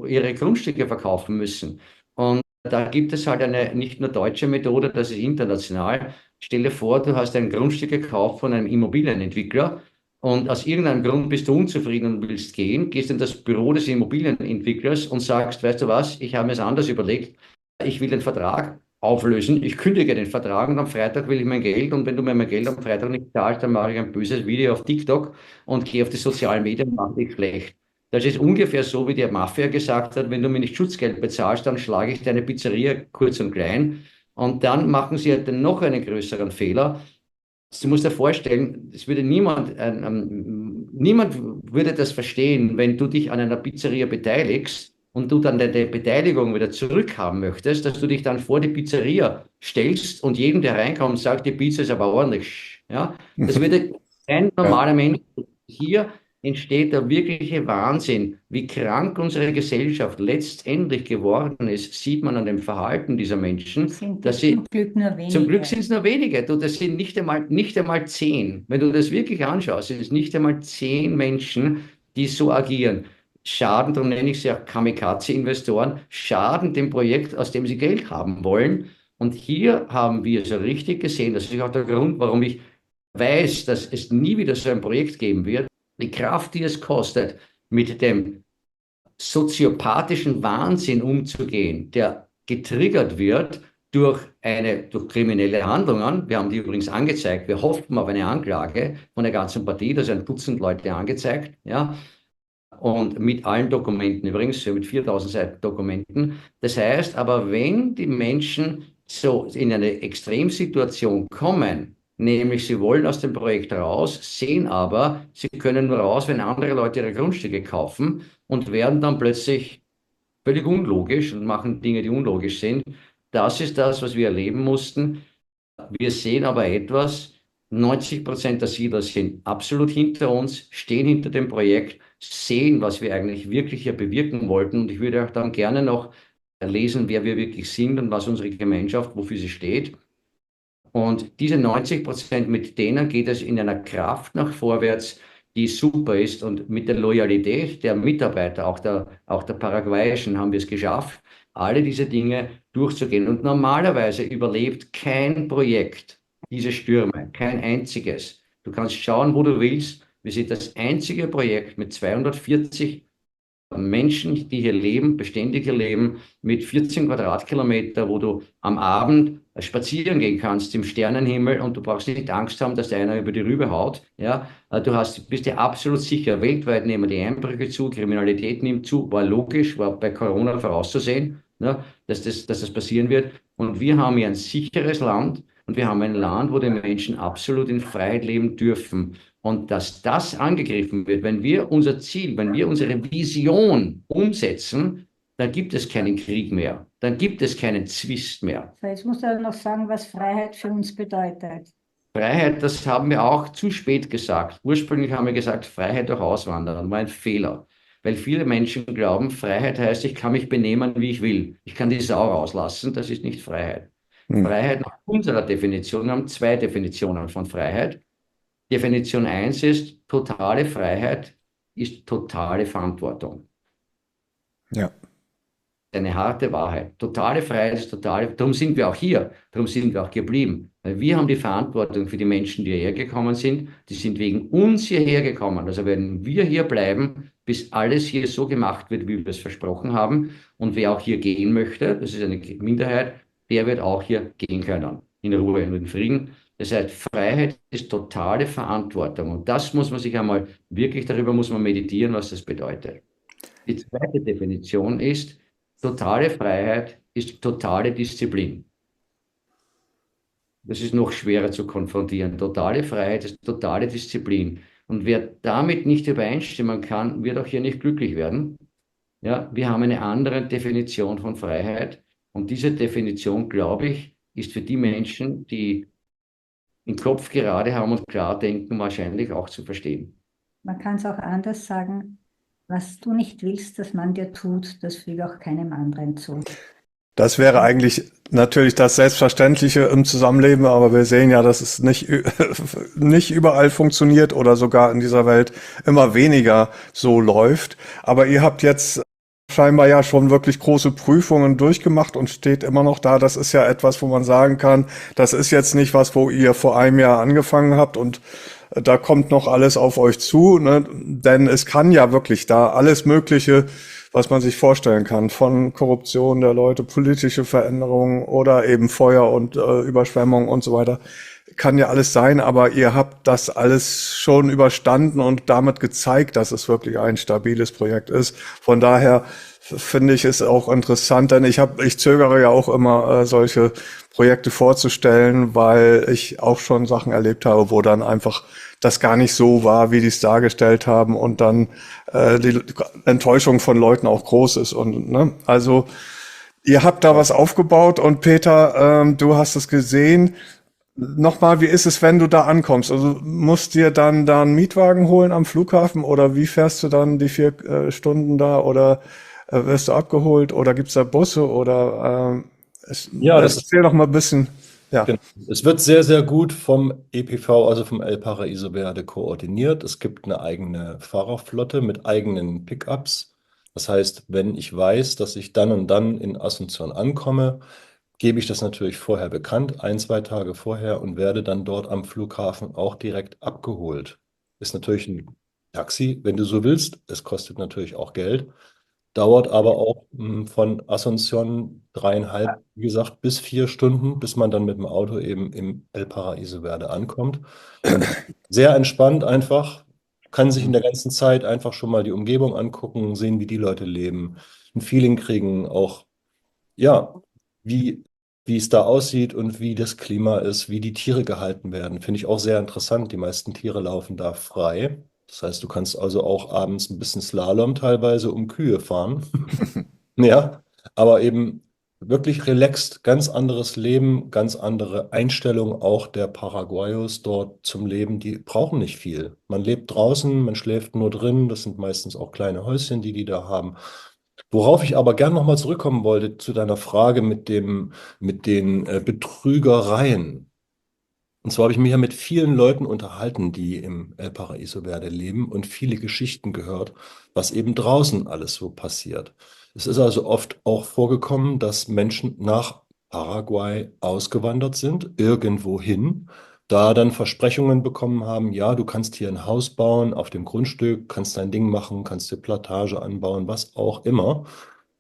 ihre Grundstücke verkaufen müssen. Und da gibt es halt eine nicht nur deutsche Methode, das ist international. Stell dir vor, du hast ein Grundstück gekauft von einem Immobilienentwickler und aus irgendeinem Grund bist du unzufrieden und willst gehen, gehst in das Büro des Immobilienentwicklers und sagst, weißt du was, ich habe mir es anders überlegt, ich will den Vertrag auflösen, ich kündige den Vertrag und am Freitag will ich mein Geld und wenn du mir mein Geld am Freitag nicht zahlst, dann mache ich ein böses Video auf TikTok und gehe auf die sozialen Medien und mache dich schlecht. Das ist ungefähr so, wie die Mafia gesagt hat, wenn du mir nicht Schutzgeld bezahlst, dann schlage ich deine Pizzeria kurz und klein. Und dann machen sie halt noch einen größeren Fehler. Du musst dir vorstellen, es würde niemand würde das verstehen, wenn du dich an einer Pizzeria beteiligst und du dann deine Beteiligung wieder zurückhaben möchtest, dass du dich dann vor die Pizzeria stellst und jedem, der reinkommt, sagt, die Pizza ist aber ordentlich. Ja, das würde kein Ja. normaler Mensch. Hier entsteht der wirkliche Wahnsinn. Wie krank unsere Gesellschaft letztendlich geworden ist, sieht man an dem Verhalten dieser Menschen, Sind dass es sie zum Glück nur zum Glück wenige. sind es nur wenige. Du, das sind nicht einmal 10. Wenn du das wirklich anschaust, sind es nicht einmal 10 Menschen, die so agieren. Schaden, darum nenne ich sie auch Kamikaze-Investoren, schaden dem Projekt, aus dem sie Geld haben wollen. Und hier haben wir so richtig gesehen, das ist auch der Grund, warum ich weiß, dass es nie wieder so ein Projekt geben wird. Die Kraft, die es kostet, mit dem soziopathischen Wahnsinn umzugehen, der getriggert wird durch kriminelle Handlungen. Wir haben die übrigens angezeigt. Wir hoffen auf eine Anklage von der ganzen Partie. Da sind ein Dutzend Leute angezeigt. Ja, und mit allen Dokumenten übrigens, so mit 4.000 Seiten Dokumenten. Das heißt aber, wenn die Menschen so in eine Extremsituation kommen, nämlich sie wollen aus dem Projekt raus, sehen aber, sie können nur raus, wenn andere Leute ihre Grundstücke kaufen und werden dann plötzlich völlig unlogisch und machen Dinge, die unlogisch sind. Das ist das, was wir erleben mussten. Wir sehen aber etwas, 90% der Siedler sind absolut hinter uns, stehen hinter dem Projekt, sehen, was wir eigentlich wirklich hier bewirken wollten. Und ich würde auch dann gerne noch lesen, wer wir wirklich sind und was unsere Gemeinschaft, wofür sie steht. Und diese 90%, mit denen geht es in einer Kraft nach vorwärts, die super ist. Und mit der Loyalität der Mitarbeiter, auch der paraguayischen, haben wir es geschafft, alle diese Dinge durchzugehen. Und normalerweise überlebt kein Projekt diese Stürme, kein einziges. Du kannst schauen, wo du willst. Wir sind das einzige Projekt mit 240 Menschen, die hier leben, beständig hier leben, mit 14 Quadratkilometer, wo du am Abend spazieren gehen kannst im Sternenhimmel und du brauchst nicht Angst haben, dass da einer über die Rübe haut. Ja, bist dir absolut sicher. Weltweit nehmen die Einbrüche zu, Kriminalität nimmt zu, war logisch, war bei Corona vorauszusehen, ne, dass das passieren wird. Und wir haben hier ein sicheres Land und wir haben ein Land, wo die Menschen absolut in Freiheit leben dürfen. Und dass das angegriffen wird, wenn wir unser Ziel, wenn wir unsere Vision umsetzen, dann gibt es keinen Krieg mehr, dann gibt es keinen Zwist mehr. So, jetzt musst du noch sagen, was Freiheit für uns bedeutet. Freiheit, das haben wir auch zu spät gesagt. Ursprünglich haben wir gesagt, Freiheit durch Auswandern war ein Fehler. Weil viele Menschen glauben, Freiheit heißt, ich kann mich benehmen, wie ich will. Ich kann die Sau rauslassen, das ist nicht Freiheit. Hm. Freiheit nach unserer Definition, wir haben zwei Definitionen von Freiheit. Definition eins ist, totale Freiheit ist totale Verantwortung. Ja. Eine harte Wahrheit. Totale Freiheit ist totale, darum sind wir auch hier, darum sind wir auch geblieben. Weil wir haben die Verantwortung für die Menschen, die hierher gekommen sind. Die sind wegen uns hierher gekommen. Also werden wir hier bleiben, bis alles hier so gemacht wird, wie wir es versprochen haben. Und wer auch hier gehen möchte, das ist eine Minderheit, der wird auch hier gehen können. In Ruhe und in Frieden. Das heißt, Freiheit ist totale Verantwortung. Und das muss man sich einmal, wirklich darüber muss man meditieren, was das bedeutet. Die zweite Definition ist, totale Freiheit ist totale Disziplin. Das ist noch schwerer zu konfrontieren. Totale Freiheit ist totale Disziplin. Und wer damit nicht übereinstimmen kann, wird auch hier nicht glücklich werden. Ja, wir haben eine andere Definition von Freiheit. Und diese Definition, glaube ich, ist für die Menschen, die den Kopf gerade haben und klar denken, wahrscheinlich auch zu verstehen. Man kann es auch anders sagen, was du nicht willst, dass man dir tut, das füge auch keinem anderen zu. Das wäre eigentlich natürlich das Selbstverständliche im Zusammenleben, aber wir sehen ja, dass es nicht überall funktioniert oder sogar in dieser Welt immer weniger so läuft. Aber ihr habt jetzt scheinbar ja schon wirklich große Prüfungen durchgemacht und steht immer noch da. Das ist ja etwas, wo man sagen kann, das ist jetzt nicht was, wo ihr vor einem Jahr angefangen habt und da kommt noch alles auf euch zu, ne? Denn es kann ja wirklich da alles Mögliche, was man sich vorstellen kann, von Korruption der Leute, politische Veränderungen oder eben Feuer und Überschwemmung und so weiter, kann ja alles sein, aber ihr habt das alles schon überstanden und damit gezeigt, dass es wirklich ein stabiles Projekt ist. Von daher finde ich es auch interessant, denn ich zögere ja auch immer, solche Projekte vorzustellen, weil ich auch schon Sachen erlebt habe, wo dann einfach das gar nicht so war, wie die es dargestellt haben und dann die Enttäuschung von Leuten auch groß ist. Und ne, also ihr habt da was aufgebaut und Peter, du hast es gesehen. Nochmal, wie ist es, wenn du da ankommst? Also musst dir dann da einen Mietwagen holen am Flughafen oder wie fährst du dann die 4 Stunden da oder wirst du abgeholt oder gibt's da Busse oder Ja, das ist erzähl doch mal ein bisschen. Ja. Genau. Es wird sehr, sehr gut vom EPV, also vom El Paraíso Verde, koordiniert. Es gibt eine eigene Fahrerflotte mit eigenen Pickups. Das heißt, wenn ich weiß, dass ich dann und dann in Asunción ankomme, gebe ich das natürlich vorher bekannt, 1, 2 Tage vorher und werde dann dort am Flughafen auch direkt abgeholt. Ist natürlich ein Taxi, wenn du so willst. Es kostet natürlich auch Geld. Dauert aber auch von Asunción 3,5, wie gesagt, bis 4 Stunden, bis man dann mit dem Auto eben im El Paraíso Verde ankommt. Und sehr entspannt einfach, kann sich in der ganzen Zeit einfach schon mal die Umgebung angucken, sehen, wie die Leute leben, ein Feeling kriegen, auch, ja, wie, wie es da aussieht und wie das Klima ist, wie die Tiere gehalten werden. Finde ich auch sehr interessant. Die meisten Tiere laufen da frei. Das heißt, du kannst also auch abends ein bisschen Slalom teilweise um Kühe fahren. Ja, aber eben wirklich relaxed, ganz anderes Leben, ganz andere Einstellung auch der Paraguayos dort zum Leben. Die brauchen nicht viel. Man lebt draußen, man schläft nur drin. Das sind meistens auch kleine Häuschen, die da haben. Worauf ich aber gern nochmal zurückkommen wollte, zu deiner Frage mit den Betrügereien. Und zwar habe ich mich ja mit vielen Leuten unterhalten, die im El Paraíso Verde leben und viele Geschichten gehört, was eben draußen alles so passiert. Es ist also oft auch vorgekommen, dass Menschen nach Paraguay ausgewandert sind, irgendwohin, da dann Versprechungen bekommen haben, ja, du kannst hier ein Haus bauen auf dem Grundstück, kannst dein Ding machen, kannst dir Plantage anbauen, was auch immer.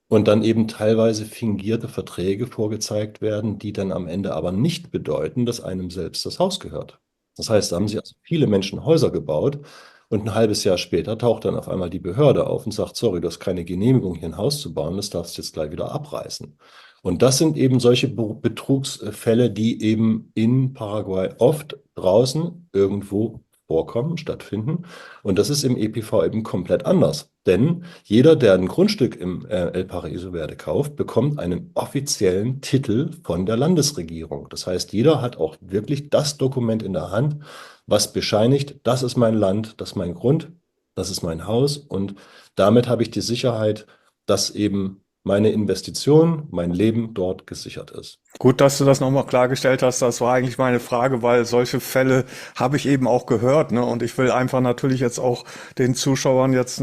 Und dann eben teilweise fingierte Verträge vorgezeigt werden, die dann am Ende aber nicht bedeuten, dass einem selbst das Haus gehört. Das heißt, da haben sich also viele Menschen Häuser gebaut und ein halbes Jahr später taucht dann auf einmal die Behörde auf und sagt, sorry, du hast keine Genehmigung, hier ein Haus zu bauen, das darfst du jetzt gleich wieder abreißen. Und das sind eben solche Betrugsfälle, die eben in Paraguay oft draußen irgendwo vorkommen, stattfinden. Und das ist im EPV eben komplett anders. Denn jeder, der ein Grundstück im El Paraíso Verde kauft, bekommt einen offiziellen Titel von der Landesregierung. Das heißt, jeder hat auch wirklich das Dokument in der Hand, was bescheinigt, das ist mein Land, das ist mein Grund, das ist mein Haus. Und damit habe ich die Sicherheit, dass eben meine Investition, mein Leben dort gesichert ist. Gut, dass du das nochmal klargestellt hast. Das war eigentlich meine Frage, weil solche Fälle habe ich eben auch gehört, ne? Und ich will einfach natürlich jetzt auch den Zuschauern jetzt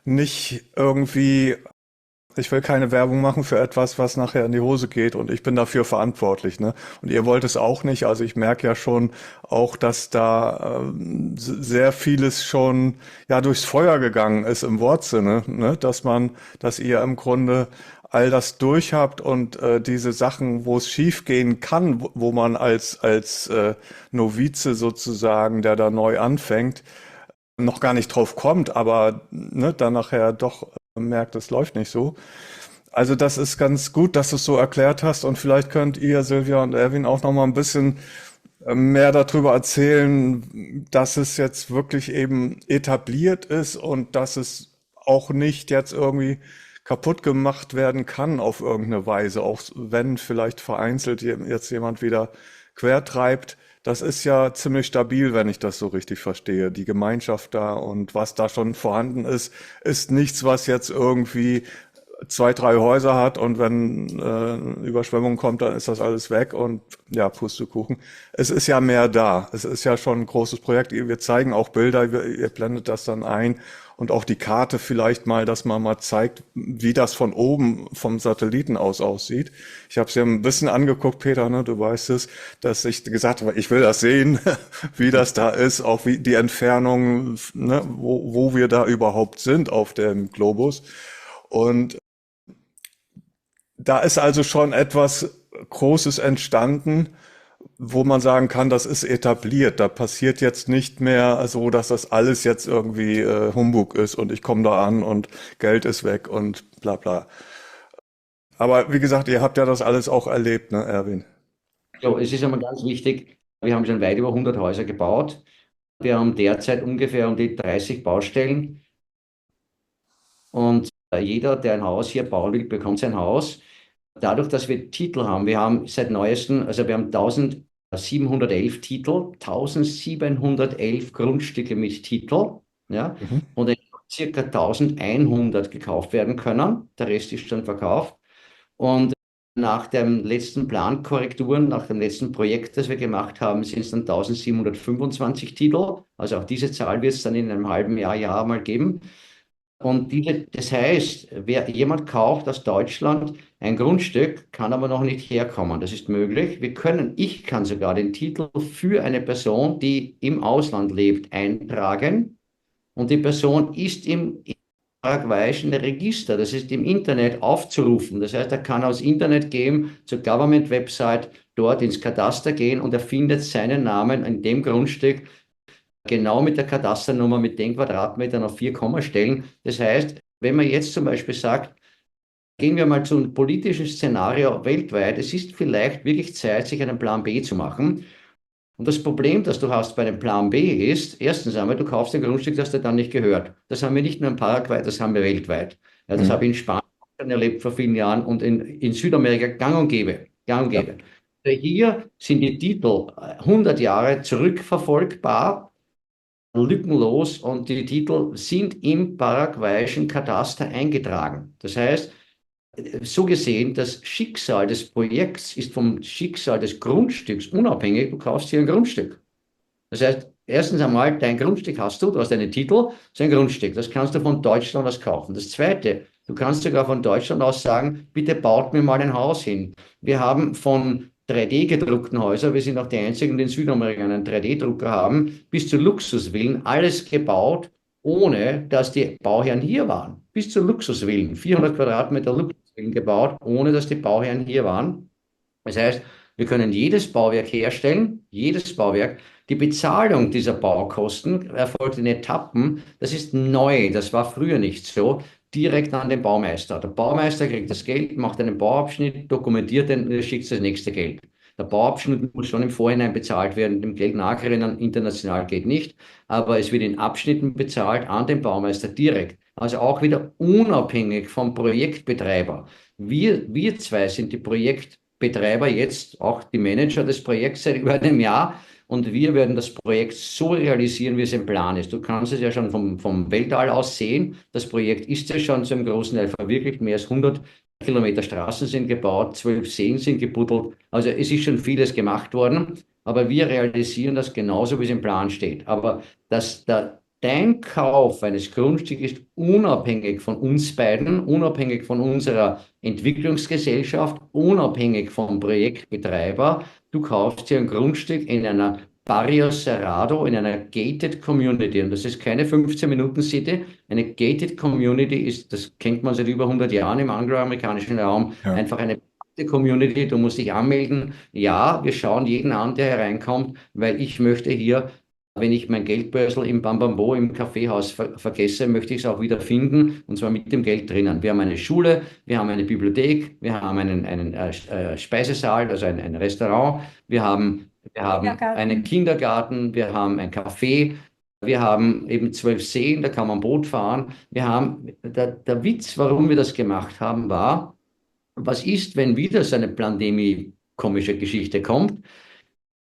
nicht irgendwie, ich will keine Werbung machen für etwas, was nachher in die Hose geht und ich bin dafür verantwortlich, ne? Und ihr wollt es auch nicht. Also ich merke ja schon auch, dass da sehr vieles schon ja durchs Feuer gegangen ist im Wortsinne, ne? Dass ihr im Grunde all das durch habt und diese Sachen, wo es schief gehen kann, wo man als Novize sozusagen, der da neu anfängt, noch gar nicht drauf kommt, aber ne, dann nachher doch merkt, es läuft nicht so. Also das ist ganz gut, dass du es so erklärt hast und vielleicht könnt ihr, Silvia und Erwin, auch noch mal ein bisschen mehr darüber erzählen, dass es jetzt wirklich eben etabliert ist und dass es auch nicht jetzt irgendwie kaputt gemacht werden kann auf irgendeine Weise, auch wenn vielleicht vereinzelt jetzt jemand wieder quertreibt. Das ist ja ziemlich stabil, wenn ich das so richtig verstehe. Die Gemeinschaft da und was da schon vorhanden ist nichts, was jetzt irgendwie zwei, drei Häuser hat und wenn Überschwemmung kommt, dann ist das alles weg und ja, Pustekuchen. Es ist ja mehr da. Es ist ja schon ein großes Projekt. Wir zeigen auch Bilder, ihr blendet das dann ein und auch die Karte vielleicht mal, dass man mal zeigt, wie das von oben vom Satelliten aus aussieht. Ich habe es ja ein bisschen angeguckt, Peter, ne, du weißt es, dass ich gesagt habe, ich will das sehen, wie das da ist, auch wie die Entfernung, ne, wo wir da überhaupt sind auf dem Globus. Und da ist also schon etwas Großes entstanden, wo man sagen kann, das ist etabliert. Da passiert jetzt nicht mehr so, dass das alles jetzt irgendwie Humbug ist und ich komme da an und Geld ist weg und bla bla. Aber wie gesagt, ihr habt ja das alles auch erlebt, ne, Erwin? So, es ist einmal ganz wichtig, wir haben schon weit über 100 Häuser gebaut. Wir haben derzeit ungefähr um die 30 Baustellen und jeder, der ein Haus hier bauen will, bekommt sein Haus. Dadurch, dass wir Titel haben, wir haben seit neuestem, also wir haben 1711 Titel, 1711 Grundstücke mit Titel, ja, Mhm. und circa 1100 gekauft werden können. Der Rest ist schon verkauft. Und nach den letzten Plankorrekturen, nach dem letzten Projekt, das wir gemacht haben, sind es dann 1725 Titel. Also auch diese Zahl wird es dann in einem halben Jahr mal geben. Und das heißt, wer jemand kauft aus Deutschland ein Grundstück, kann aber noch nicht herkommen. Das ist möglich. Ich kann sogar den Titel für eine Person, die im Ausland lebt, eintragen. Und die Person ist im paraguayischen Register, das ist im Internet aufzurufen. Das heißt, er kann aufs Internet gehen, zur Government-Website, dort ins Kataster gehen und er findet seinen Namen in dem Grundstück, genau mit der Kadasternummer, mit den Quadratmetern auf 4 Kommastellen. Das heißt, wenn man jetzt zum Beispiel sagt, gehen wir mal zu einem politischen Szenario weltweit, es ist vielleicht wirklich Zeit, sich einen Plan B zu machen. Und das Problem, das du hast bei einem Plan B ist, erstens einmal, du kaufst ein Grundstück, das dir dann nicht gehört. Das haben wir nicht nur in Paraguay, das haben wir weltweit. Ja, das habe Mhm. ich in Spanien erlebt vor vielen Jahren und in Südamerika gang und gäbe. Gang und Ja. gäbe. Hier sind die Titel 100 Jahre zurückverfolgbar, lückenlos und die Titel sind im paraguayischen Kataster eingetragen. Das heißt, so gesehen, das Schicksal des Projekts ist vom Schicksal des Grundstücks unabhängig. Du kaufst hier ein Grundstück. Das heißt, erstens einmal, dein Grundstück du hast einen Titel, das ist ein Grundstück. Das kannst du von Deutschland aus kaufen. Das Zweite, du kannst sogar von Deutschland aus sagen, bitte baut mir mal ein Haus hin. Wir haben von 3D gedruckten Häusern, wir sind auch die einzigen, die in Südamerika einen 3D-Drucker haben, bis zu Luxusvillen, alles gebaut, ohne dass die Bauherren hier waren. Bis zu Luxusvillen, 400 Quadratmeter Luxusvillen gebaut, ohne dass die Bauherren hier waren. Das heißt, wir können jedes Bauwerk herstellen, jedes Bauwerk. Die Bezahlung dieser Baukosten erfolgt in Etappen. Das ist neu, das war früher nicht so. Direkt an den Baumeister. Der Baumeister kriegt das Geld, macht einen Bauabschnitt, dokumentiert den und schickt das nächste Geld. Der Bauabschnitt muss schon im Vorhinein bezahlt werden, dem Geld nachrennen, international geht nicht, aber es wird in Abschnitten bezahlt an den Baumeister direkt. Also auch wieder unabhängig vom Projektbetreiber. Wir zwei sind die Projektbetreiber, jetzt auch die Manager des Projekts seit über einem Jahr. Und wir werden das Projekt so realisieren, wie es im Plan ist. Du kannst es ja schon vom Weltall aus sehen. Das Projekt ist ja schon zu einem großen Teil verwirklicht. Mehr als 100 Kilometer Straßen sind gebaut, 12 Seen sind gebuddelt. Also es ist schon vieles gemacht worden. Aber wir realisieren das genauso, wie es im Plan steht. Aber dein Kauf eines Grundstücks ist unabhängig von uns beiden, unabhängig von unserer Entwicklungsgesellschaft, unabhängig vom Projektbetreiber. Du kaufst hier ein Grundstück in einer Barrio Cerrado, in einer Gated Community. Und das ist keine 15-Minuten-City. Eine Gated Community ist, das kennt man seit über 100 Jahren im angloamerikanischen Raum, Ja. einfach eine Community. Du musst dich anmelden. Ja, wir schauen jeden an, der hereinkommt, weil ich möchte hier, wenn ich mein Geldbörsel im Bambambo im Kaffeehaus vergesse, möchte ich es auch wieder finden, und zwar mit dem Geld drinnen. Wir haben eine Schule, wir haben eine Bibliothek, wir haben einen Speisesaal, also ein Restaurant, wir haben einen Kindergarten, wir haben ein Café, wir haben eben 12 Seen, da kann man Boot fahren. Der Witz, warum wir das gemacht haben, war, was ist, wenn wieder so eine Pandemie-komische Geschichte kommt?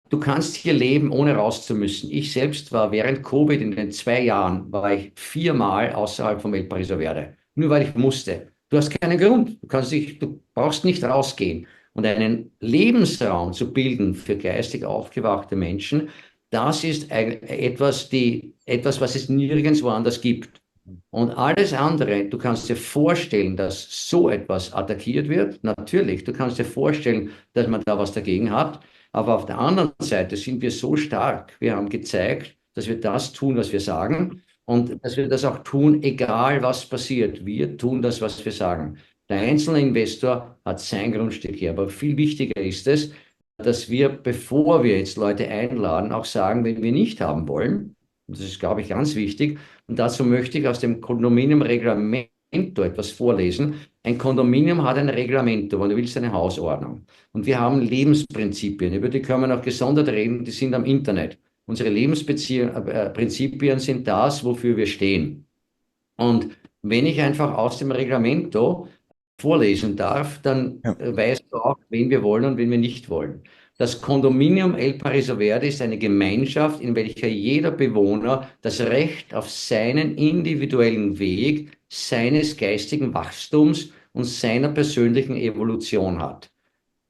Du kannst hier leben, ohne raus zu müssen. Ich selbst war während Covid in den 2 Jahren, war ich 4-mal außerhalb vom El Pariso Verde. Nur weil ich musste. Du hast keinen Grund. Du brauchst nicht rausgehen. Und einen Lebensraum zu bilden für geistig aufgewachte Menschen, das ist etwas, was es nirgends woanders gibt. Und alles andere, du kannst dir vorstellen, dass so etwas attackiert wird. Natürlich, du kannst dir vorstellen, dass man da was dagegen hat. Aber auf der anderen Seite sind wir so stark. Wir haben gezeigt, dass wir das tun, was wir sagen, und dass wir das auch tun, egal was passiert. Wir tun das, was wir sagen. Der einzelne Investor hat sein Grundstück hier. Aber viel wichtiger ist es, dass wir, bevor wir jetzt Leute einladen, auch sagen, wenn wir nicht haben wollen. Und das ist, glaube ich, ganz wichtig. Und dazu möchte ich aus dem Kondominiumreglement etwas vorlesen. Ein Kondominium hat ein Reglamento, wenn du willst, eine Hausordnung. Und wir haben Lebensprinzipien, über die können wir noch gesondert reden, die sind am Internet. Unsere Lebensprinzipien sind das, wofür wir stehen. Und wenn ich einfach aus dem Reglamento vorlesen darf, dann Ja. weißt du auch, wen wir wollen und wen wir nicht wollen. Das Condominium El Pariso Verde ist eine Gemeinschaft, in welcher jeder Bewohner das Recht auf seinen individuellen Weg, seines geistigen Wachstums und seiner persönlichen Evolution hat.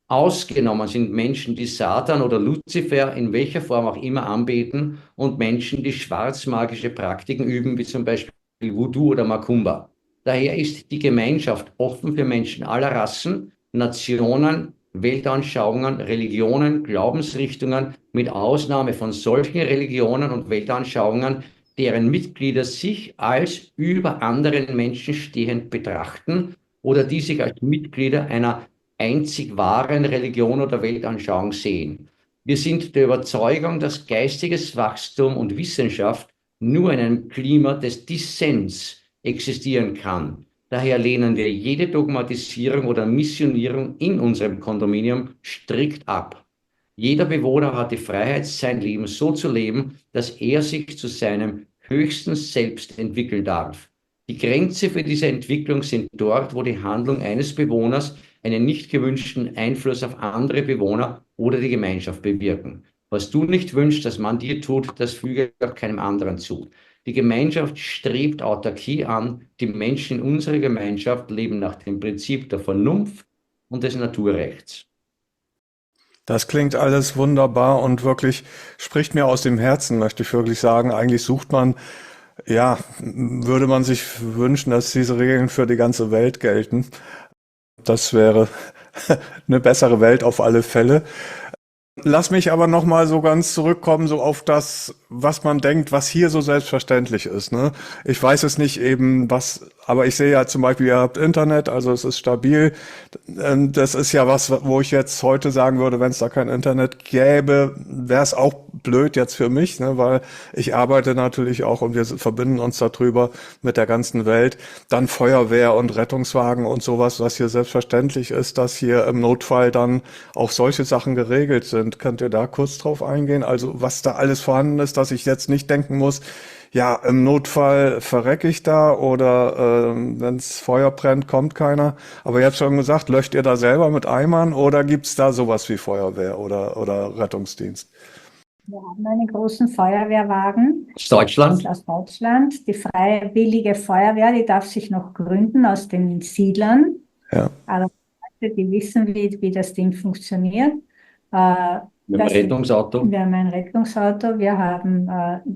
Ausgenommen sind Menschen, die Satan oder Luzifer in welcher Form auch immer anbeten, und Menschen, die schwarzmagische Praktiken üben, wie zum Beispiel Voodoo oder Macumba. Daher ist die Gemeinschaft offen für Menschen aller Rassen, Nationen, Weltanschauungen, Religionen, Glaubensrichtungen, mit Ausnahme von solchen Religionen und Weltanschauungen, deren Mitglieder sich als über anderen Menschen stehend betrachten oder die sich als Mitglieder einer einzig wahren Religion oder Weltanschauung sehen. Wir sind der Überzeugung, dass geistiges Wachstum und Wissenschaft nur in einem Klima des Dissens existieren kann. Daher lehnen wir jede Dogmatisierung oder Missionierung in unserem Kondominium strikt ab. Jeder Bewohner hat die Freiheit, sein Leben so zu leben, dass er sich zu seinem höchsten Selbst entwickeln darf. Die Grenze für diese Entwicklung sind dort, wo die Handlung eines Bewohners einen nicht gewünschten Einfluss auf andere Bewohner oder die Gemeinschaft bewirken. Was du nicht wünschst, dass man dir tut, das füge auch keinem anderen zu. Die Gemeinschaft strebt Autarkie an. Die Menschen in unserer Gemeinschaft leben nach dem Prinzip der Vernunft und des Naturrechts. Das klingt alles wunderbar und wirklich spricht mir aus dem Herzen, möchte ich wirklich sagen. Eigentlich sucht man, ja, würde man sich wünschen, dass diese Regeln für die ganze Welt gelten. Das wäre eine bessere Welt auf alle Fälle. Lass mich aber noch mal so ganz zurückkommen, so auf das, was man denkt, was hier so selbstverständlich ist, ne? Ich weiß es nicht eben, aber ich sehe ja zum Beispiel, ihr habt Internet, also es ist stabil. Das ist ja was, wo ich jetzt heute sagen würde, wenn es da kein Internet gäbe, wäre es auch blöd jetzt für mich, ne? Weil ich arbeite natürlich auch und wir verbinden uns darüber mit der ganzen Welt. Dann Feuerwehr und Rettungswagen und sowas, was hier selbstverständlich ist, dass hier im Notfall dann auch solche Sachen geregelt sind. Könnt ihr da kurz drauf eingehen? Also was da alles vorhanden ist, dass ich jetzt nicht denken muss, ja, im Notfall verrecke ich da oder wenn es Feuer brennt, kommt keiner. Aber ihr habt schon gesagt, löscht ihr da selber mit Eimern oder gibt's da sowas wie Feuerwehr oder Rettungsdienst? Wir haben einen großen Feuerwehrwagen. Aus Das ist Deutschland? aus Deutschland. Die Freiwillige Feuerwehr, die darf sich noch gründen aus den Siedlern. Ja. Aber die wissen, wie das Ding funktioniert. Mit dem Das, Rettungsauto? wir haben ein Rettungsauto. Wir haben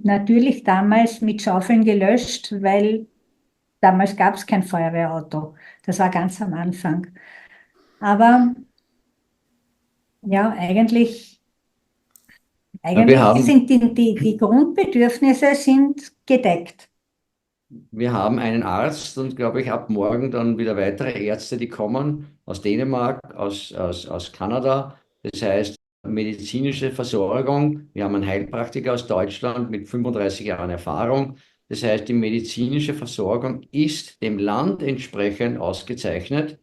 natürlich damals mit Schaufeln gelöscht, weil damals gab es kein Feuerwehrauto. Das war ganz am Anfang. Aber ja, Wir eigentlich haben, sind die Grundbedürfnisse sind gedeckt. wir haben einen Arzt und glaube ich ab morgen dann wieder weitere Ärzte, die kommen aus Dänemark, aus Kanada. Das heißt, medizinische Versorgung. Wir haben einen Heilpraktiker aus Deutschland mit 35 Jahren Erfahrung. Das heißt, die medizinische Versorgung ist dem Land entsprechend ausgezeichnet.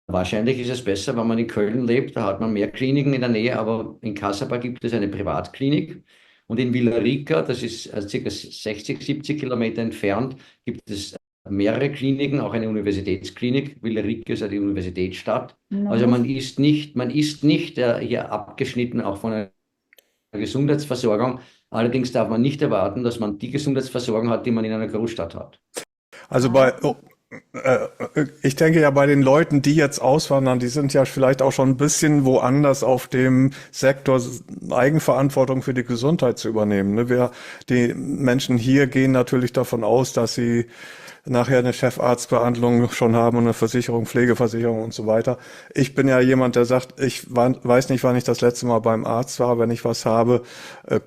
Wahrscheinlich ist es besser, wenn man in Köln lebt, da hat man mehr Kliniken in der Nähe, aber in Cassapa gibt es eine Privatklinik. Und in Villarica, das ist ca. 60, 70 Kilometer entfernt, gibt es mehrere Kliniken, auch eine Universitätsklinik. Villarica ist ja die Universitätsstadt. Also man ist nicht hier abgeschnitten, auch von einer Gesundheitsversorgung. Allerdings darf man nicht erwarten, dass man die Gesundheitsversorgung hat, die man in einer Großstadt hat. Also ich denke ja bei den Leuten, die jetzt auswandern, die sind ja vielleicht auch schon ein bisschen woanders auf dem Sektor, Eigenverantwortung für die Gesundheit zu übernehmen. Ne? Die Menschen hier gehen natürlich davon aus, dass sie nachher eine Chefarztbehandlung schon haben und eine Versicherung, Pflegeversicherung und so weiter. Ich bin ja jemand, der sagt, weiß nicht, wann ich das letzte Mal beim Arzt war. Wenn ich was habe,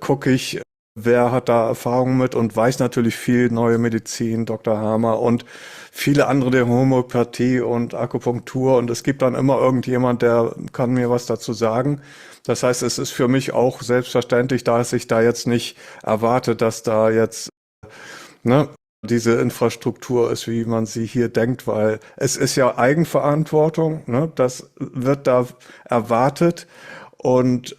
gucke ich, wer hat da Erfahrung mit und weiß natürlich viel neue Medizin, Dr. Hamer und viele andere der Homöopathie und Akupunktur und es gibt dann immer irgendjemand, der kann mir was dazu sagen. Das heißt, es ist für mich auch selbstverständlich, dass ich da jetzt nicht erwarte, dass da jetzt, ne, diese Infrastruktur ist, wie man sie hier denkt, weil es ist ja Eigenverantwortung, ne, das wird da erwartet und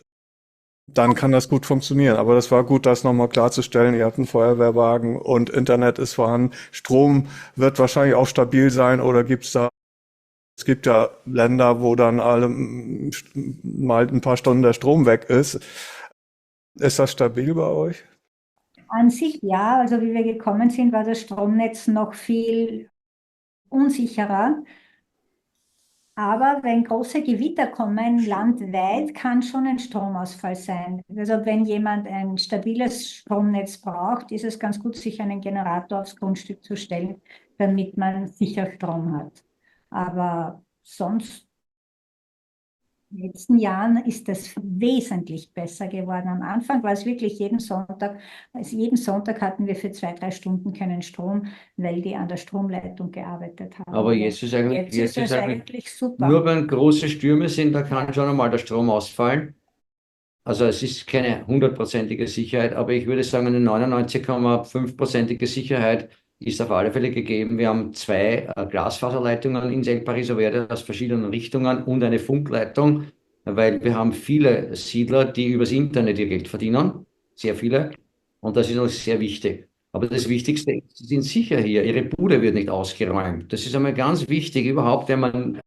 dann kann das gut funktionieren. Aber das war gut, das nochmal klarzustellen. Ihr habt einen Feuerwehrwagen und Internet ist vorhanden. Strom wird wahrscheinlich auch stabil sein oder es gibt ja Länder, wo dann mal ein paar Stunden der Strom weg ist. Ist das stabil bei euch? An sich ja, also wie wir gekommen sind, war das Stromnetz noch viel unsicherer. Aber wenn große Gewitter kommen, landweit, kann schon ein Stromausfall sein. Also wenn jemand ein stabiles Stromnetz braucht, ist es ganz gut, sich einen Generator aufs Grundstück zu stellen, damit man sicher Strom hat. Aber sonst, in den letzten Jahren ist es wesentlich besser geworden. Am Anfang war es wirklich jeden Sonntag hatten wir für 2, 3 Stunden keinen Strom, weil die an der Stromleitung gearbeitet haben. Aber jetzt ist Jetzt ist es eigentlich super. nur wenn große Stürme sind, da kann schon einmal der Strom ausfallen. Also es ist keine 100%ige Sicherheit, aber ich würde sagen, eine 99,5%ige Sicherheit ist auf alle Fälle gegeben. Wir haben 2 Glasfaserleitungen in El Pariso Verde aus verschiedenen Richtungen und eine Funkleitung, weil wir haben viele Siedler, die übers Internet ihr Geld verdienen, sehr viele, und das ist uns sehr wichtig. Aber das Wichtigste ist, sie sind sicher hier, ihre Bude wird nicht ausgeräumt. Das ist einmal ganz wichtig überhaupt, wenn man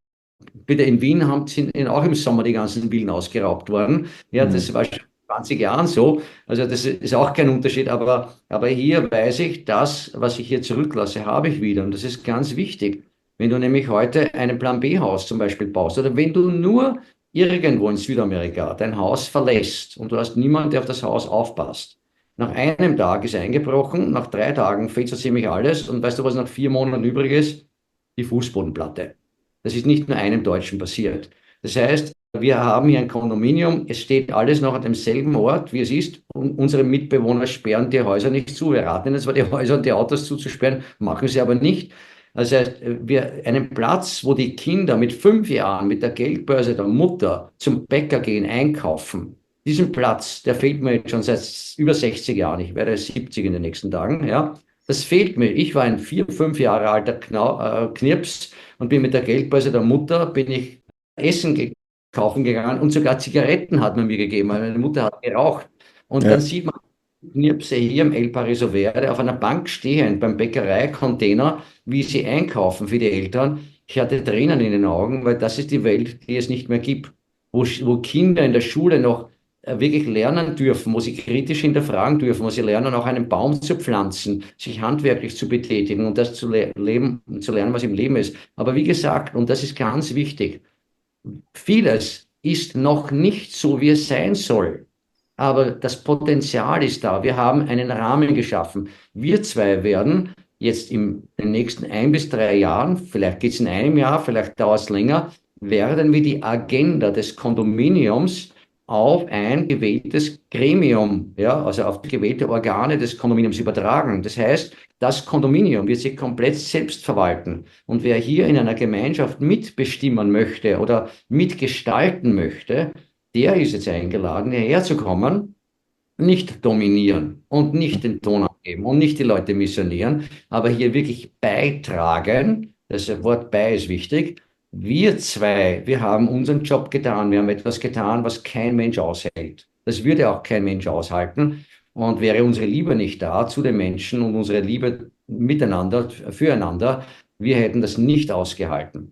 bitte in Wien sind auch im Sommer die ganzen Villen ausgeraubt worden. Ja, das war schon 20 Jahren so. Also das ist auch kein Unterschied. Aber hier weiß ich, das, was ich hier zurücklasse, habe ich wieder. Und das ist ganz wichtig. Wenn du nämlich heute einen Plan B-Haus zum Beispiel baust oder wenn du nur irgendwo in Südamerika dein Haus verlässt und du hast niemanden, der auf das Haus aufpasst. Nach einem Tag ist eingebrochen, nach 3 Tagen fehlt so ziemlich alles und weißt du, was nach 4 Monaten übrig ist? Die Fußbodenplatte. Das ist nicht nur einem Deutschen passiert. Das heißt, Wir haben hier ein Kondominium, es steht alles noch an demselben Ort, wie es ist. Und unsere Mitbewohner sperren die Häuser nicht zu. Wir raten ihnen zwar, die Häuser und die Autos zuzusperren, machen sie aber nicht. Das heißt, einen Platz, wo die Kinder mit 5 Jahren mit der Geldbörse der Mutter zum Bäcker gehen, einkaufen, diesen Platz, der fehlt mir jetzt schon seit über 60 Jahren. Ich werde 70 in den nächsten Tagen, ja. Das fehlt mir. Ich war ein 4, 5 Jahre alter Knirps und bin mit der Geldbörse der Mutter, bin ich Essen kaufen gegangen und sogar Zigaretten hat man mir gegeben, weil meine Mutter hat geraucht. Und dann Ja. sieht man Knirpse hier im El Pariso Verde auf einer Bank stehend beim Bäckereicontainer, wie sie einkaufen für die Eltern. Ich hatte Tränen in den Augen, weil das ist die Welt, die es nicht mehr gibt, wo Kinder in der Schule noch wirklich lernen dürfen, wo sie kritisch hinterfragen dürfen, wo sie lernen, auch einen Baum zu pflanzen, sich handwerklich zu betätigen und das zu lernen, was im Leben ist. Aber wie gesagt, und das ist ganz wichtig, vieles ist noch nicht so, wie es sein soll. Aber das Potenzial ist da. Wir haben einen Rahmen geschaffen. Wir zwei werden jetzt in den nächsten 1 bis 3 Jahren, vielleicht geht es in einem Jahr, vielleicht dauert es länger, werden wir die Agenda des Kondominiums auf ein gewähltes Gremium, ja, also auf gewählte Organe des Kondominiums übertragen. Das heißt, das Kondominium wird sich komplett selbst verwalten. Und wer hier in einer Gemeinschaft mitbestimmen möchte oder mitgestalten möchte, der ist jetzt eingeladen, hierher zu kommen, nicht dominieren und nicht den Ton angeben und nicht die Leute missionieren, aber hier wirklich beitragen. Das Wort bei ist wichtig. Wir zwei, wir haben unseren Job getan. Wir haben etwas getan, was kein Mensch aushält. Das würde auch kein Mensch aushalten. Und wäre unsere Liebe nicht da zu den Menschen und unsere Liebe miteinander, füreinander, wir hätten das nicht ausgehalten.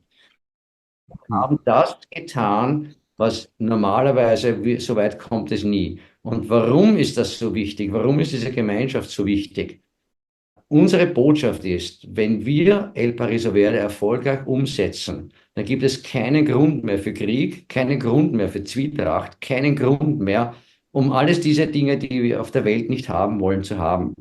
Wir haben das getan, was normalerweise, so weit kommt es nie. Und warum ist das so wichtig? Warum ist diese Gemeinschaft so wichtig? Unsere Botschaft ist, wenn wir El Pariso Verde erfolgreich umsetzen, dann gibt es keinen Grund mehr für Krieg, keinen Grund mehr für Zwietracht, keinen Grund mehr, um alles diese Dinge, die wir auf der Welt nicht haben wollen, zu haben.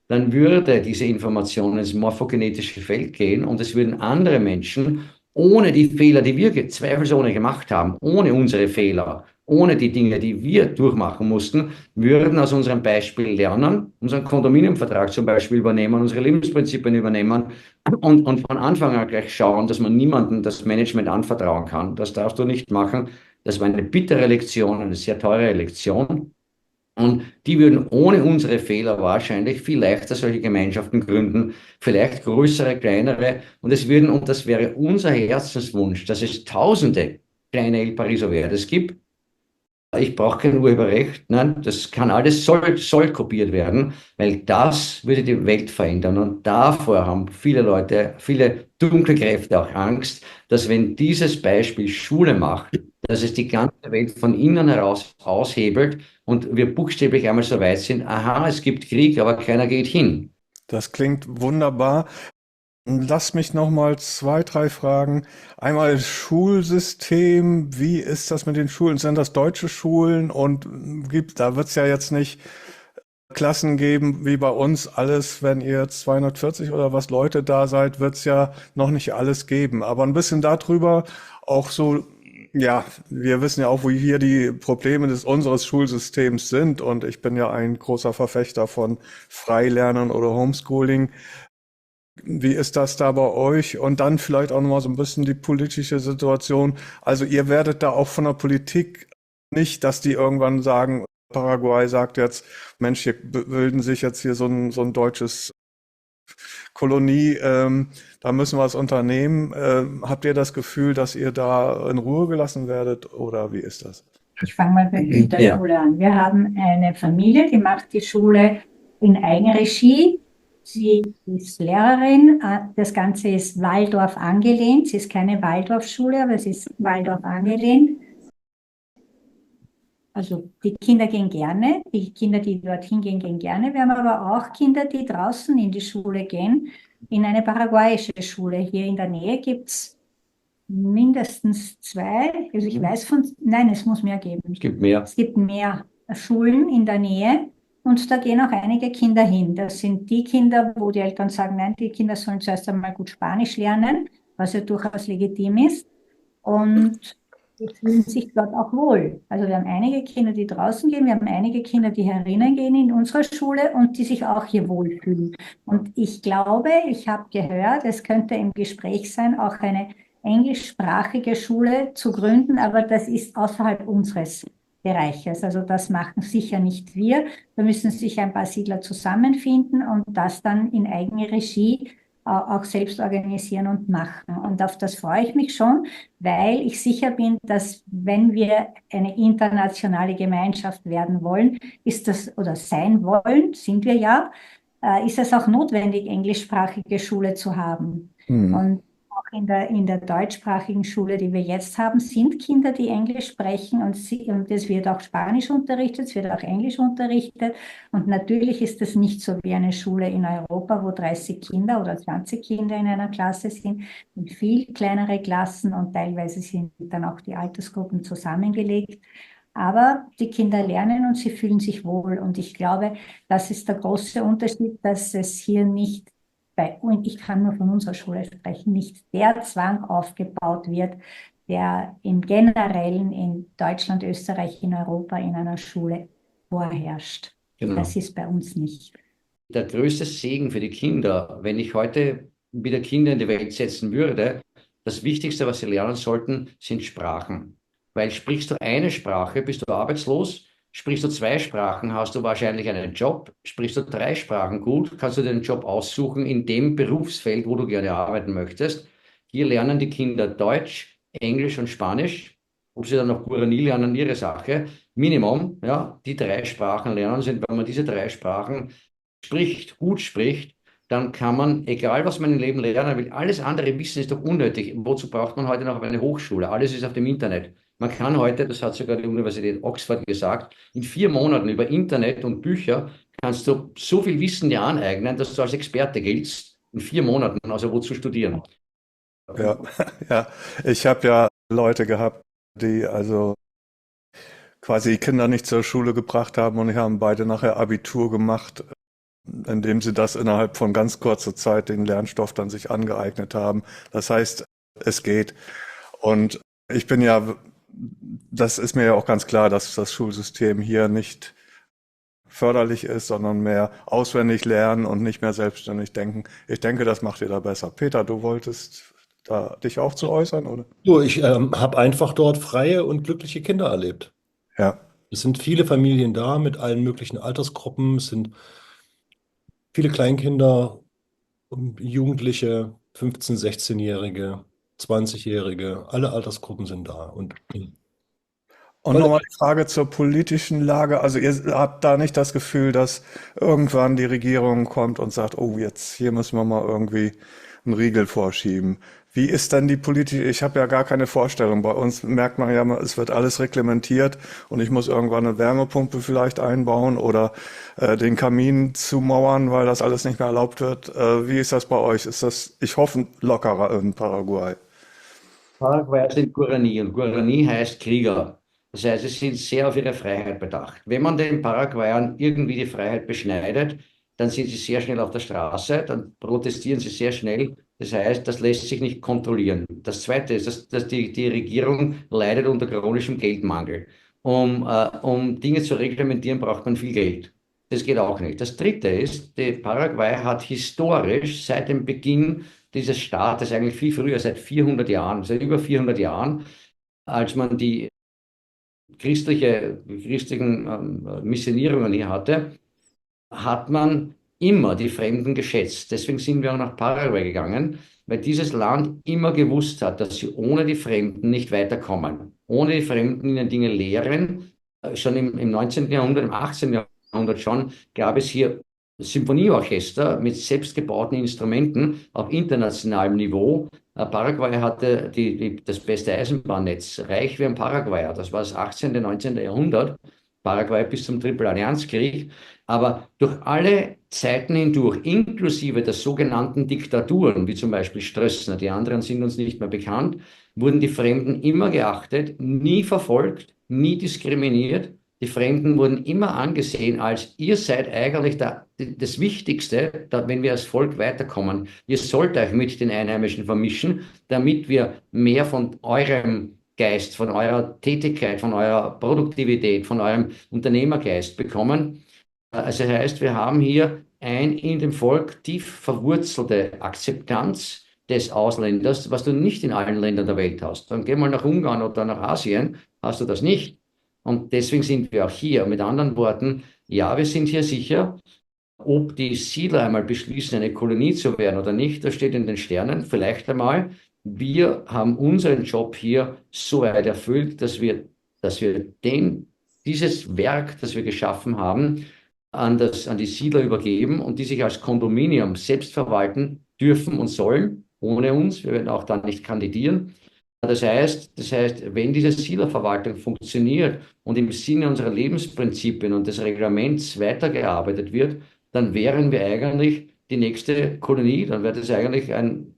Dann würde diese Information ins morphogenetische Feld gehen und es würden andere Menschen ohne die Fehler, die wir zweifelsohne gemacht haben, ohne unsere Fehler, ohne die Dinge, die wir durchmachen mussten, würden aus unserem Beispiel lernen, unseren Kondominiumvertrag zum Beispiel übernehmen, unsere Lebensprinzipien übernehmen und von Anfang an gleich schauen, dass man niemandem das Management anvertrauen kann. Das darfst du nicht machen. Das war eine bittere Lektion, eine sehr teure Lektion. Und die würden ohne unsere Fehler wahrscheinlich viel leichter solche Gemeinschaften gründen, vielleicht größere, kleinere. Und das wäre unser Herzenswunsch, dass es tausende kleine El Pariso Verdes gibt. Ich brauche kein Urheberrecht, nein, das kann alles, soll kopiert werden, weil das würde die Welt verändern. Und davor haben viele Leute, viele dunkle Kräfte auch Angst, dass wenn dieses Beispiel Schule macht, dass es die ganze Welt von innen heraus aushebelt und wir buchstäblich einmal so weit sind, aha, es gibt Krieg, aber keiner geht hin. Das klingt wunderbar. Lass mich noch mal zwei, drei Fragen. Einmal Schulsystem. Wie ist das mit den Schulen? Sind das deutsche Schulen? Und da wird es ja jetzt nicht Klassen geben wie bei uns. Alles, wenn ihr 240 oder was Leute da seid, wird es ja noch nicht alles geben. Aber ein bisschen darüber auch so, ja, wir wissen ja auch, wo hier die Probleme unseres Schulsystems sind. Und ich bin ja ein großer Verfechter von Freilernen oder Homeschooling. Wie ist das da bei euch? Und dann vielleicht auch nochmal so ein bisschen die politische Situation. Also ihr werdet da auch von der Politik nicht, dass die irgendwann sagen, Paraguay sagt jetzt, Mensch, hier bilden sich jetzt hier so ein deutsches Kolonie, da müssen wir was unternehmen. Habt ihr das Gefühl, dass ihr da in Ruhe gelassen werdet oder wie ist das? Ich fange mal mit der Ja. Schule an. Wir haben eine Familie, die macht die Schule in Eigenregie. Sie ist Lehrerin. Das Ganze ist Waldorf angelehnt. Sie ist keine Waldorfschule, aber es ist Waldorf angelehnt. Also die Kinder gehen gerne. Die Kinder, die dorthin gehen, gehen gerne. Wir haben aber auch Kinder, die draußen in die Schule gehen, in eine paraguayische Schule. Hier in der Nähe gibt es mindestens zwei. Also ich weiß nein, es muss mehr geben. Es gibt mehr. Es gibt mehr Schulen in der Nähe und da gehen auch einige Kinder hin. Das sind die Kinder, wo die Eltern sagen, nein, die Kinder sollen zuerst einmal gut Spanisch lernen, was ja durchaus legitim ist. Und die fühlen sich dort auch wohl. Also wir haben einige Kinder, die draußen gehen, wir haben einige Kinder, die herinnen gehen in unserer Schule und die sich auch hier wohlfühlen. Und ich glaube, ich habe gehört, es könnte im Gespräch sein, auch eine englischsprachige Schule zu gründen, aber das ist außerhalb unseres Bereiches. Also das machen sicher nicht wir. Da müssen sich ein paar Siedler zusammenfinden und das dann in eigene Regie auch selbst organisieren und machen. Und auf das freue ich mich schon, weil ich sicher bin, dass wenn wir eine internationale Gemeinschaft werden wollen, ist das oder sein wollen, sind wir ja, ist es auch notwendig, englischsprachige Schule zu haben. Hm. Und auch in der deutschsprachigen Schule, die wir jetzt haben, sind Kinder, die Englisch sprechen und es wird auch Spanisch unterrichtet, es wird auch Englisch unterrichtet. Und natürlich ist es nicht so wie eine Schule in Europa, wo 30 Kinder oder 20 Kinder in einer Klasse sind, und viel kleinere Klassen und teilweise sind dann auch die Altersgruppen zusammengelegt. Aber die Kinder lernen und sie fühlen sich wohl. Und ich glaube, das ist der große Unterschied, dass es hier nicht und ich kann nur von unserer Schule sprechen, nicht der Zwang aufgebaut wird, der im Generellen in Deutschland, Österreich, in Europa in einer Schule vorherrscht. Genau. Das ist bei uns nicht. Der größte Segen für die Kinder, wenn ich heute wieder Kinder in die Welt setzen würde, das Wichtigste, was sie lernen sollten, sind Sprachen. Weil sprichst du eine Sprache, bist du arbeitslos. Sprichst du zwei Sprachen, hast du wahrscheinlich einen Job. Sprichst du drei Sprachen gut, kannst du dir einen Job aussuchen in dem Berufsfeld, wo du gerne arbeiten möchtest. Hier lernen die Kinder Deutsch, Englisch und Spanisch. Ob sie dann noch Guarani lernen, ihre Sache. Minimum, ja, die drei Sprachen lernen sind, wenn man diese drei Sprachen spricht, gut spricht, dann kann man, egal was man im Leben lernen will, alles andere Wissen ist doch unnötig. Wozu braucht man heute noch eine Hochschule? Alles ist auf dem Internet. Man kann heute, das hat sogar die Universität Oxford gesagt, in 4 Monaten über Internet und Bücher kannst du so viel Wissen dir aneignen, dass du als Experte giltst. In 4 Monaten, also wozu studieren? Ja, ja. Ich habe ja Leute gehabt, die also quasi die Kinder nicht zur Schule gebracht haben und die haben beide nachher Abitur gemacht, indem sie das innerhalb von ganz kurzer Zeit den Lernstoff dann sich angeeignet haben. Das heißt, es geht. Und ich bin ja, das ist mir ja auch ganz klar, dass das Schulsystem hier nicht förderlich ist, sondern mehr auswendig lernen und nicht mehr selbstständig denken. Ich denke, das macht ihr da besser. Peter, du wolltest da dich auch zu äußern, oder? So, ich habe einfach dort freie und glückliche Kinder erlebt. Ja. Es sind viele Familien da mit allen möglichen Altersgruppen. Es sind viele Kleinkinder, Jugendliche, 15-, 16-Jährige, 20-Jährige. Alle Altersgruppen sind da. Und Und nochmal die Frage zur politischen Lage. Also ihr habt da nicht das Gefühl, dass irgendwann die Regierung kommt und sagt, oh, jetzt hier müssen wir mal irgendwie einen Riegel vorschieben. Wie ist denn die politische, ich habe ja gar keine Vorstellung. Bei uns merkt man ja, es wird alles reglementiert und ich muss irgendwann eine Wärmepumpe vielleicht einbauen oder den Kamin zumauern, weil das alles nicht mehr erlaubt wird. Wie ist das bei euch? Ist das, ich hoffe, lockerer in Paraguay? Paraguay sind Guarani und Guarani heißt Krieger. Das heißt, sie sind sehr auf ihre Freiheit bedacht. Wenn man den Paraguayern irgendwie die Freiheit beschneidet, dann sind sie sehr schnell auf der Straße, dann protestieren sie sehr schnell. Das heißt, das lässt sich nicht kontrollieren. Das Zweite ist, dass die Regierung leidet unter chronischem Geldmangel. Um Dinge zu reglementieren, braucht man viel Geld. Das geht auch nicht. Das Dritte ist, die Paraguay hat historisch seit dem Beginn dieses Staates, eigentlich viel früher, seit 400 Jahren, seit über 400 Jahren, als man die christlichen Missionierungen hier hatte, hat man immer die Fremden geschätzt. Deswegen sind wir auch nach Paraguay gegangen, weil dieses Land immer gewusst hat, dass sie ohne die Fremden nicht weiterkommen. Ohne die Fremden ihnen Dinge lehren. Schon im 19. Jahrhundert, im 18. Jahrhundert schon, gab es hier Symphonieorchester mit selbstgebauten Instrumenten auf internationalem Niveau. Paraguay hatte das beste Eisenbahnnetz, reich wie ein Paraguayer. Das war das 18., 19. Jahrhundert. Paraguay bis zum Tripelallianzkrieg. Aber durch alle Zeiten hindurch, inklusive der sogenannten Diktaturen, wie zum Beispiel Stroessner, die anderen sind uns nicht mehr bekannt, wurden die Fremden immer geachtet, nie verfolgt, nie diskriminiert. Die Fremden wurden immer angesehen als, ihr seid eigentlich das Wichtigste, wenn wir als Volk weiterkommen. Ihr sollt euch mit den Einheimischen vermischen, damit wir mehr von eurem Geist, von eurer Tätigkeit, von eurer Produktivität, von eurem Unternehmergeist bekommen. Also das heißt, wir haben hier ein in dem Volk tief verwurzelte Akzeptanz des Ausländers, was du nicht in allen Ländern der Welt hast. Dann geh mal nach Ungarn oder nach Asien, hast du das nicht. Und deswegen sind wir auch hier. Mit anderen Worten, ja, wir sind hier sicher. Ob die Siedler einmal beschließen, eine Kolonie zu werden oder nicht, das steht in den Sternen. Vielleicht einmal. Wir haben unseren Job hier so weit erfüllt, dass wir dieses Werk, das wir geschaffen haben, an die Siedler übergeben und die sich als Kondominium selbst verwalten dürfen und sollen, ohne uns. Wir werden auch dann nicht kandidieren. Das heißt, wenn diese Siedlerverwaltung funktioniert und im Sinne unserer Lebensprinzipien und des Reglements weitergearbeitet wird, dann wären wir eigentlich die nächste Kolonie, dann wäre das eigentlich ein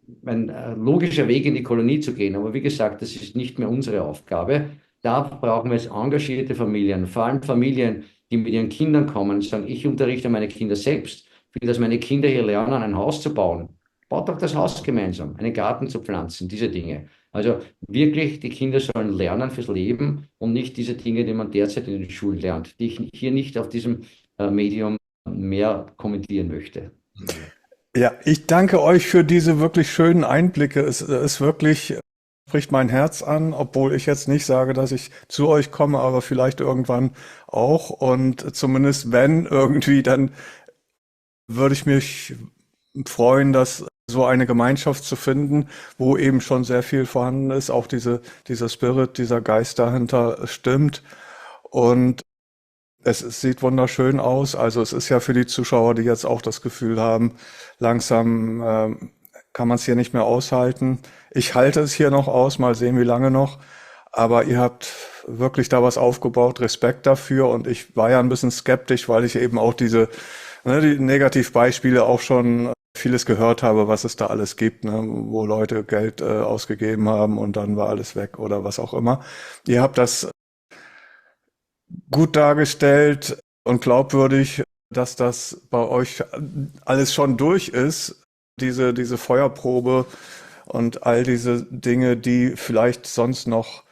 logischer Weg in die Kolonie zu gehen. Aber wie gesagt, das ist nicht mehr unsere Aufgabe. Da brauchen wir jetzt engagierte Familien, vor allem Familien, die mit ihren Kindern kommen und sagen, ich unterrichte meine Kinder selbst, ich will, dass meine Kinder hier lernen, ein Haus zu bauen. Baut doch das Haus gemeinsam, einen Garten zu pflanzen, diese Dinge. Also wirklich, die Kinder sollen lernen fürs Leben und nicht diese Dinge, die man derzeit in den Schulen lernt, die ich hier nicht auf diesem Medium mehr kommentieren möchte. Ja, ich danke euch für diese wirklich schönen Einblicke. Es ist wirklich, spricht mein Herz an, obwohl ich jetzt nicht sage, dass ich zu euch komme, aber vielleicht irgendwann auch. Und zumindest wenn irgendwie, dann würde ich mich freuen, dass so eine Gemeinschaft zu finden, wo eben schon sehr viel vorhanden ist, auch dieser Spirit, dieser Geist dahinter stimmt. Und es sieht wunderschön aus. Also es ist ja für die Zuschauer, die jetzt auch das Gefühl haben, langsam kann man es hier nicht mehr aushalten. Ich halte es hier noch aus, mal sehen, wie lange noch. Aber ihr habt wirklich da was aufgebaut, Respekt dafür. Und ich war ja ein bisschen skeptisch, weil ich eben auch die Negativbeispiele auch schon vieles gehört habe, was es da alles gibt, ne, wo Leute Geld ausgegeben haben und dann war alles weg oder was auch immer. Ihr habt das gut dargestellt und glaubwürdig, dass das bei euch alles schon durch ist, diese Feuerprobe und all diese Dinge, die vielleicht sonst noch,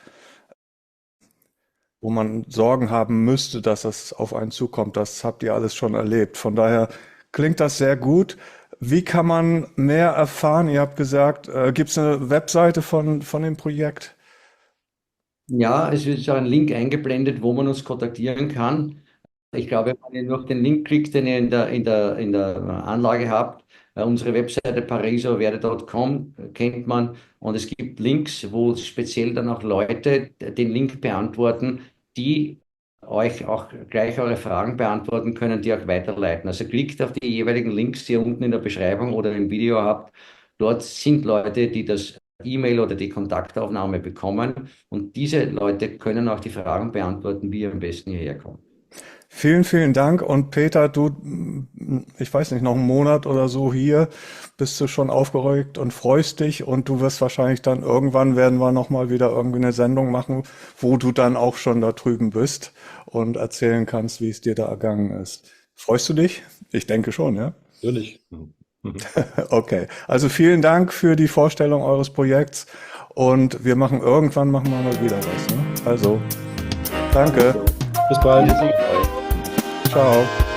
wo man Sorgen haben müsste, dass es auf einen zukommt, das habt ihr alles schon erlebt. Von daher klingt das sehr gut. Wie kann man mehr erfahren? Ihr habt gesagt, gibt es eine Webseite von dem Projekt? Ja, es wird so ein Link eingeblendet, wo man uns kontaktieren kann. Ich glaube, wenn ihr noch den Link kriegt, den ihr in der Anlage habt, unsere Webseite parisoverde.com kennt man und es gibt Links, wo speziell dann auch Leute den Link beantworten, die euch auch gleich eure Fragen beantworten können, die auch weiterleiten. Also klickt auf die jeweiligen Links, die ihr unten in der Beschreibung oder im Video habt. Dort sind Leute, die das E-Mail oder die Kontaktaufnahme bekommen und diese Leute können auch die Fragen beantworten, wie ihr am besten hierher kommt. Vielen, vielen Dank. Und Peter, du, ich weiß nicht, noch einen Monat oder so hier, bist du schon aufgeregt und freust dich und du wirst wahrscheinlich dann irgendwann werden wir nochmal wieder irgendwie eine Sendung machen, wo du dann auch schon da drüben bist und erzählen kannst, wie es dir da ergangen ist. Freust du dich? Ich denke schon, ja. Natürlich. Okay. Also vielen Dank für die Vorstellung eures Projekts und irgendwann machen wir mal wieder was, ne? Also, danke. Bis bald. Ciao.